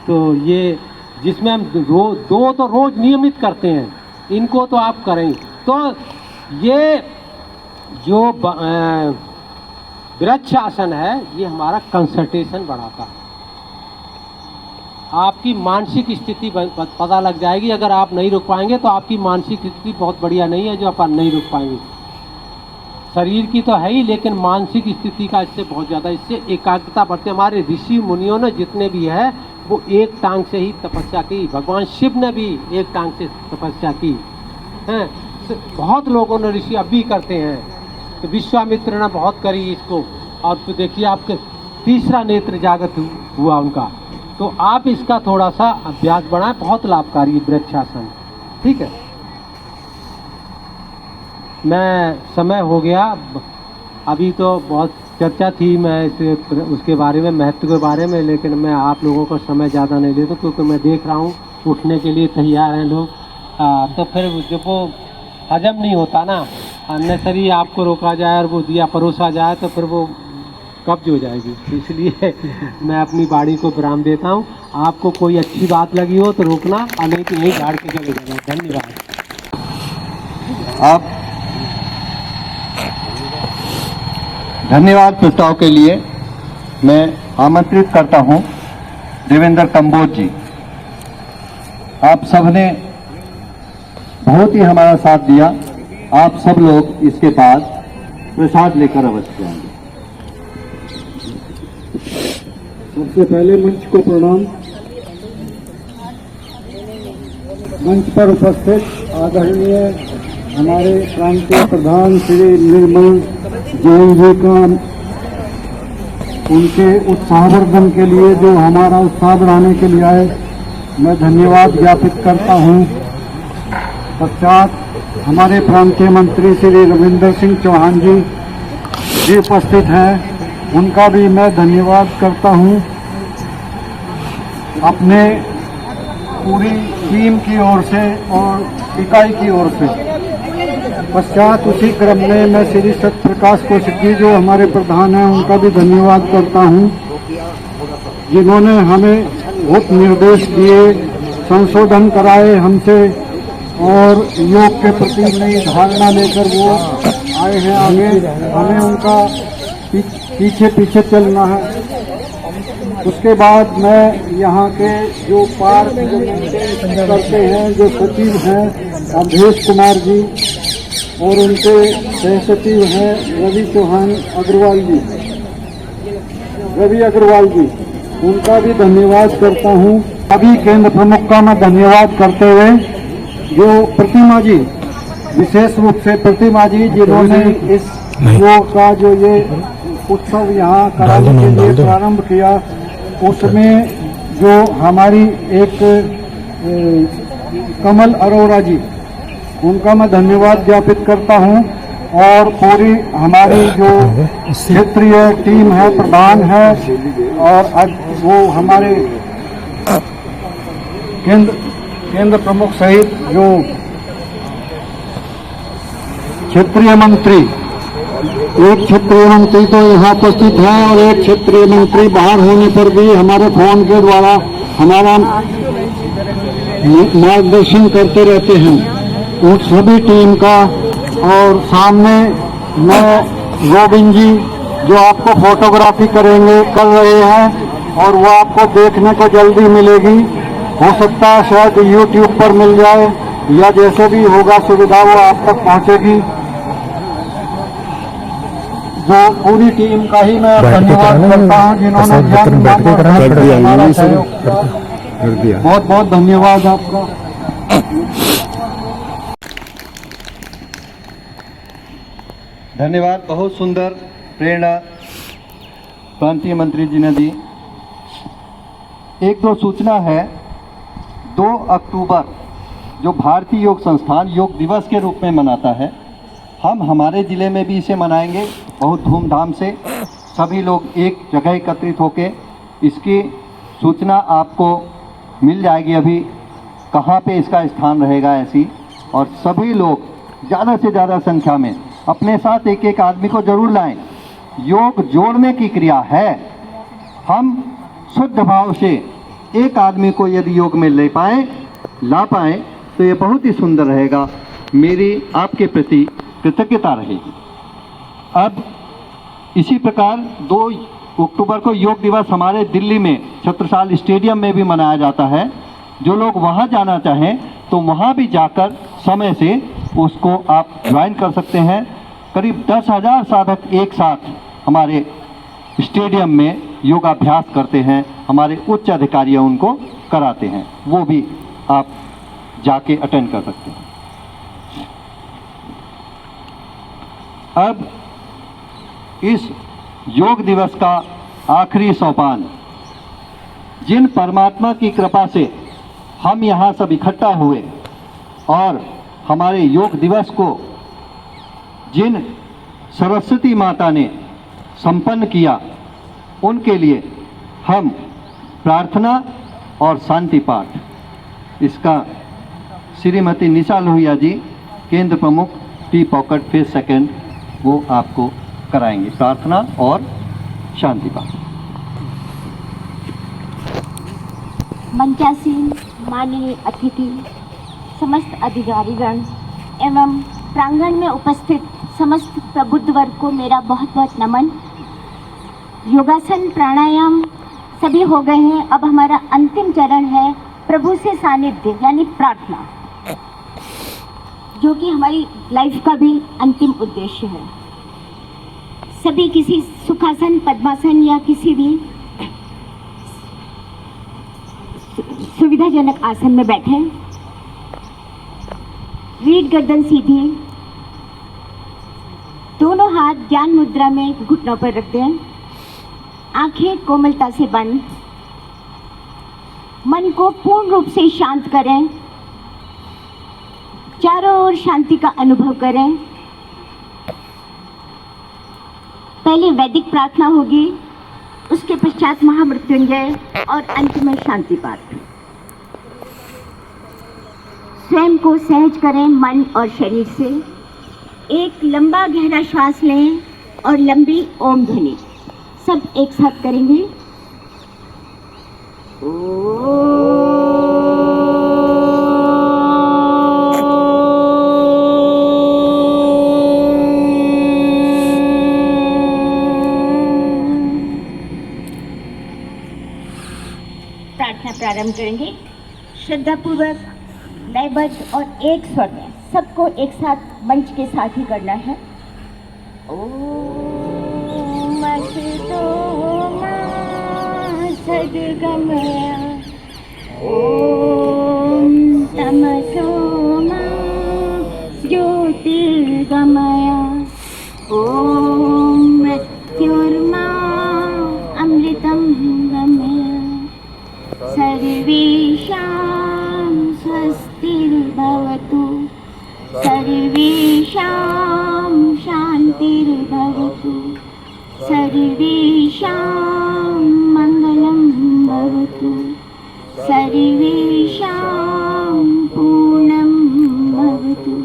तो ये जिसमें हम दो तो रोज़ नियमित करते हैं, इनको तो आप करें। तो ये जो वृक्षासन है, ये हमारा कंसंट्रेशन बढ़ाता है। आपकी मानसिक स्थिति पता लग जाएगी। अगर आप नहीं रुक पाएंगे तो आपकी मानसिक स्थिति बहुत बढ़िया नहीं है जो आप नहीं रुक पाएंगे। शरीर की तो है ही, लेकिन मानसिक स्थिति का इससे बहुत ज़्यादा, इससे एकाग्रता बढ़ती है। हमारे ऋषि मुनियों ने जितने भी है वो एक टांग से ही तपस्या की। भगवान शिव ने भी एक टांग से तपस्या की है। बहुत लोगों ने, ऋषि अब भी करते हैं। तो विश्वामित्र ने बहुत करी इसको, और तो देखिए आपके तीसरा नेत्र जागृत हुआ उनका। तो आप इसका थोड़ा सा अभ्यास बढ़ाएं, बहुत लाभकारी वृक्षासन, ठीक है। मैं समय हो गया, अभी तो बहुत चर्चा थी मैं उसके बारे में, महत्व के बारे में, लेकिन मैं आप लोगों का समय ज़्यादा नहीं लेता क्योंकि मैं देख रहा हूँ उठने के लिए तैयार हैं लोग। तो फिर जब वो हजम नहीं होता ना, अननेसरी आपको रोका जाए और वो दिया परोसा जाए तो फिर वो कब्ज हो जाएगी। तो इसलिए मैं अपनी बाड़ी को विराम देता हूँ। आपको कोई अच्छी बात लगी हो तो रोकना, और नहीं तो यहीं झाड़ के चले जाना। धन्यवाद। आप धन्यवाद प्रस्ताव के लिए। मैं आमंत्रित करता हूं देवेंद्र कंबोज जी। आप सबने बहुत ही हमारा साथ दिया। आप सब लोग इसके बाद प्रसाद लेकर अवश्य जाएंगे। सबसे पहले मंच को प्रणाम। मंच पर उपस्थित आदरणीय हमारे प्रांतीय प्रधान श्री निर्मल जैन जी का उनके उत्साहवर्धन के लिए, जो हमारा उत्साह बढ़ाने के लिए आए, मैं धन्यवाद ज्ञापित करता हूं। पश्चात हमारे प्रांतीय मंत्री श्री रविंदर सिंह चौहान जी भी उपस्थित हैं, उनका भी मैं धन्यवाद करता हूं। अपने पूरी टीम की ओर से और इकाई की ओर से। पश्चात उसी क्रम में मैं श्री सत्य प्रकाश कौशिक जी, जो हमारे प्रधान हैं, उनका भी धन्यवाद करता हूं, जिन्होंने हमें बहुत निर्देश दिए, संशोधन कराए हमसे, और योग के प्रति नई धारणा लेकर वो आए हैं आगे। हमें उनका पीछे पीछे चलना है। उसके बाद मैं यहाँ के जो पार्क करते हैं, जो सचिव हैं अवधेश कुमार जी, और उनके सह सचिव हैं रवि अग्रवाल जी, उनका भी धन्यवाद करता हूँ। सभी केंद्र प्रमुख का मैं धन्यवाद करते हुए, जो प्रतिमा जी, विशेष रूप से प्रतिमा जी, जिन्होंने इस योग का जो ये उत्सव यहाँ कराने के लिए प्रारंभ किया, उसमें जो हमारी एक कमल अरोड़ा जी, उनका मैं धन्यवाद ज्ञापित करता हूं। और पूरी हमारी जो क्षेत्रीय टीम है, प्रधान है, और वो हमारे केंद्र प्रमुख सहित जो क्षेत्रीय मंत्री, एक क्षेत्रीय मंत्री तो यहाँ उपस्थित है और एक क्षेत्रीय मंत्री बाहर होने पर भी हमारे फोन के द्वारा हमारा मार्गदर्शन करते रहते हैं, उन सभी टीम का। और सामने मैं गोविंद जी, जो आपको फोटोग्राफी कर रहे हैं, और वो आपको देखने को जल्दी मिलेगी। हो सकता है शायद YouTube पर मिल जाए, या जैसे भी होगा सुविधा वो आप तक पहुंचेगी। जो पूरी टीम का ही मैं धन्यवाद करता हूँ, जिन्होंने हमारा सहयोग किया। बहुत बहुत धन्यवाद आपका। धन्यवाद। बहुत सुंदर प्रेरणा प्रांतीय मंत्री जी ने दी। एक दो सूचना है। 2 अक्टूबर जो भारतीय योग संस्थान योग दिवस के रूप में मनाता है, हम हमारे ज़िले में भी इसे मनाएंगे बहुत धूमधाम से। सभी लोग एक जगह एकत्रित होकर इसकी सूचना आपको मिल जाएगी अभी कहाँ पे इसका स्थान रहेगा ऐसी, और सभी लोग ज़्यादा से ज़्यादा संख्या में अपने साथ एक एक आदमी को जरूर लाएं। योग जोड़ने की क्रिया है। हम शुद्ध भाव से एक आदमी को यदि योग में ला पाएं तो ये बहुत ही सुंदर रहेगा। मेरी आपके प्रति कृतज्ञता रहेगी। अब इसी प्रकार 2 अक्टूबर को योग दिवस हमारे दिल्ली में छत्रसाल स्टेडियम में भी मनाया जाता है। जो लोग वहाँ जाना चाहें तो वहाँ भी जाकर समय से उसको आप ज्वाइन कर सकते हैं। करीब 10,000 साधक एक साथ हमारे स्टेडियम में योगाभ्यास करते हैं। हमारे उच्च अधिकारी उनको कराते हैं, वो भी आप जाके अटेंड कर सकते हैं। अब इस योग दिवस का आखिरी सोपान, जिन परमात्मा की कृपा से हम यहाँ सब इकट्ठा हुए और हमारे योग दिवस को जिन सरस्वती माता ने संपन्न किया, उनके लिए हम प्रार्थना और शांति पाठ इसका श्रीमती निशा लोहिया जी, केंद्र प्रमुख, टी पॉकेट फेज 2, वो आपको कराएंगे प्रार्थना और शांति पाठ। मंचासीन माननीय अतिथि, समस्त अधिकारीगण एवं प्रांगण में उपस्थित समस्त प्रबुद्ध वर्ग को मेरा बहुत बहुत नमन। योगासन प्राणायाम सभी हो गए हैं। अब हमारा अंतिम चरण है प्रभु से सानिध्य यानी प्रार्थना, जो कि हमारी लाइफ का भी अंतिम उद्देश्य है। सभी किसी सुखासन, पद्मासन या किसी भी सुविधाजनक आसन में बैठें। रीढ़ गर्दन सीधी, दोनों हाथ ज्ञान मुद्रा में घुटनों पर रख दें। आंखें कोमलता से बंद, मन को पूर्ण रूप से शांत करें। चारों ओर शांति का अनुभव करें। पहले वैदिक प्रार्थना होगी, उसके पश्चात महामृत्युंजय और अंत में शांति पाठ। स्वयं को सहज करें मन और शरीर से। एक लंबा गहरा श्वास लें और लंबी ओम ध्वनि सब एक साथ करेंगे। प्रार्थना प्रारंभ करेंगे। श्रद्धापूर्वक, लयबद्ध और एक स्वर में सबको एक साथ मंच के साथ ही करना है। ओम असतो मा सद्गमय, ओम तमसो मा ज्योतिर्गमय, ओम मृत्युर्मा अमृतं गमय। सर्वेषां स्वस्तिर्भवतु, सर्वेषां शान्तिर्भवतु, सर्वेषां मङ्गलं भवतु, सर्वेषां पूर्णं भवतु।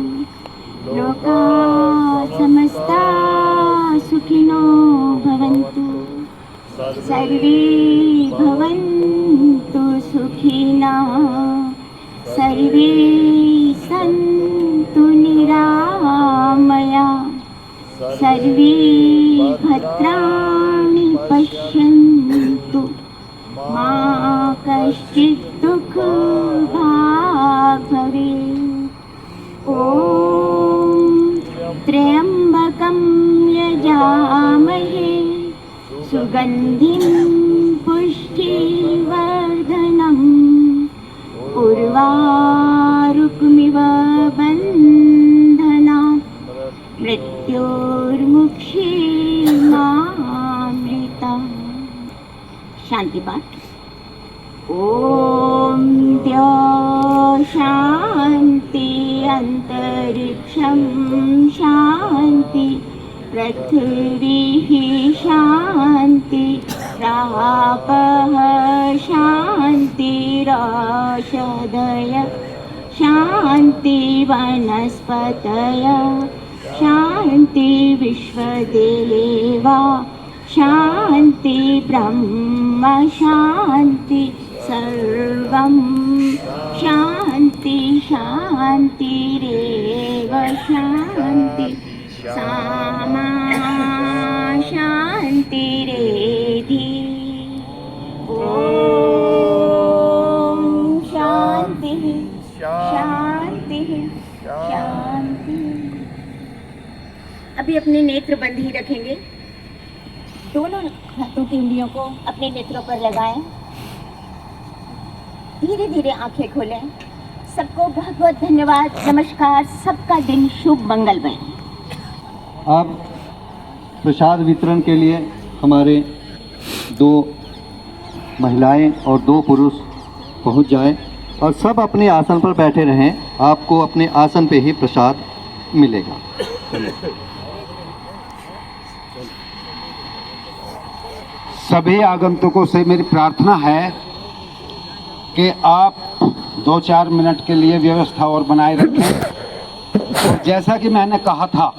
लोकाः समस्ताः सुखिनो भवन्तु, सर्वे भवन्तु सुखिनः, सर्वे सन्तु निरामया, सर्वे भद्राणि पश्यन्तु, मा कश्चित् दुःखभाग् भवेत्। ॐ त्र्यम्बकं यजामहे सुगन्धिं पुष्टिवर्धनम्, उर्वारुकमिव बन्धनात् मृत्योर्मुक्षीमामृता। शांति पाठ। ओम द्यो शांति, अंतरिक्षं शांति, पृथ्वी शांति, रापः शांति, शान्तिरौषधय शान्ति वनस्पतय शान्ति विश्वदेवा शान्ति ब्रह्म शान्ति सर्वं शान्ति शान्तिरेव शान्ति सामा शान्तिरेधि ॐ शान्ति शान्ति शान्ति। अभी अपने नेत्र बंद ही रखेंगे। दोनों हाथों की उंगलियों को अपने नेत्रों पर लगाएं। धीरे धीरे आंखें खोलें। सबको बहुत बहुत धन्यवाद, नमस्कार। सबका दिन शुभ मंगलमय। अब प्रसाद वितरण के लिए हमारे 2 महिलाएं और 2 पुरुष पहुंच जाएं और सब अपने आसन पर बैठे रहें। आपको अपने आसन पे ही प्रसाद मिलेगा। सभी आगंतुकों से मेरी प्रार्थना है कि आप 2-4 मिनट के लिए व्यवस्था और बनाए रखें। और जैसा कि मैंने कहा था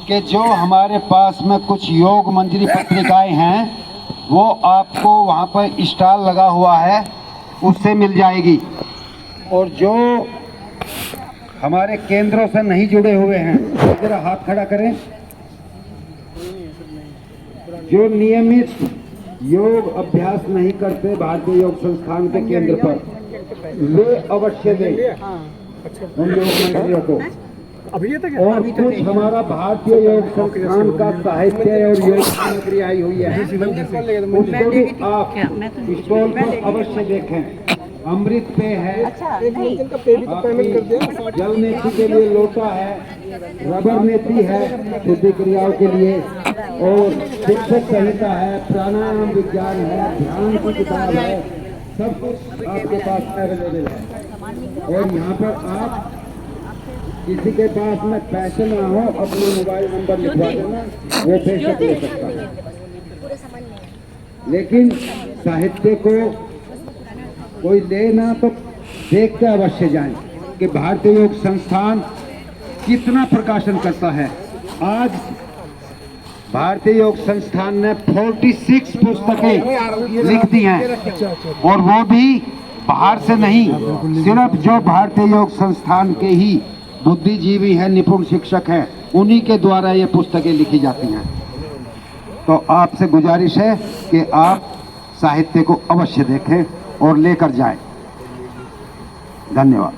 कि जो हमारे पास में कुछ योग मंजरी पत्रिकाएं हैं वो आपको वहाँ पर स्टॉल लगा हुआ है, उससे मिल जाएगी। और जो हमारे केंद्रों से नहीं जुड़े हुए हैं जरा हाथ खड़ा करें। जो नियमित योग अभ्यास नहीं करते भारतीय योग संस्थान के केंद्र पर, वे अवश्य दें उन योग मंडलियों को। और कुछ हमारा भारतीय योग संस्थान का साहित्य और योग सामग्री आई हुई है, उसको भी आप स्टॉल पर अवश्य देखें। अमृत पेय है, जल नेति के लिए लोटा है, रबर नेति है शुद्धि क्रियाओं के लिए, और शिक्षक संहिता है, प्राणायाम विज्ञान है, ध्यान की किताब है, सब कुछ आपके पास अवेलेबल है। और यहाँ पर आप किसी के पास में पैसे ना हो अपना मोबाइल नंबर लिखवा देना, वो बेशक ले सकता है। लेकिन साहित्य को कोई लेना तो देख के अवश्य जाएं कि भारतीय योग संस्थान कितना प्रकाशन करता है। आज भारतीय योग संस्थान ने 46 पुस्तकें लिख दी हैं, और वो भी बाहर से नहीं, सिर्फ जो भारतीय योग संस्थान के ही बुद्धिजीवी हैं, निपुण शिक्षक हैं, उन्हीं के द्वारा ये पुस्तकें लिखी जाती हैं। तो आपसे गुजारिश है कि आप साहित्य को अवश्य देखें और लेकर जाएं। धन्यवाद।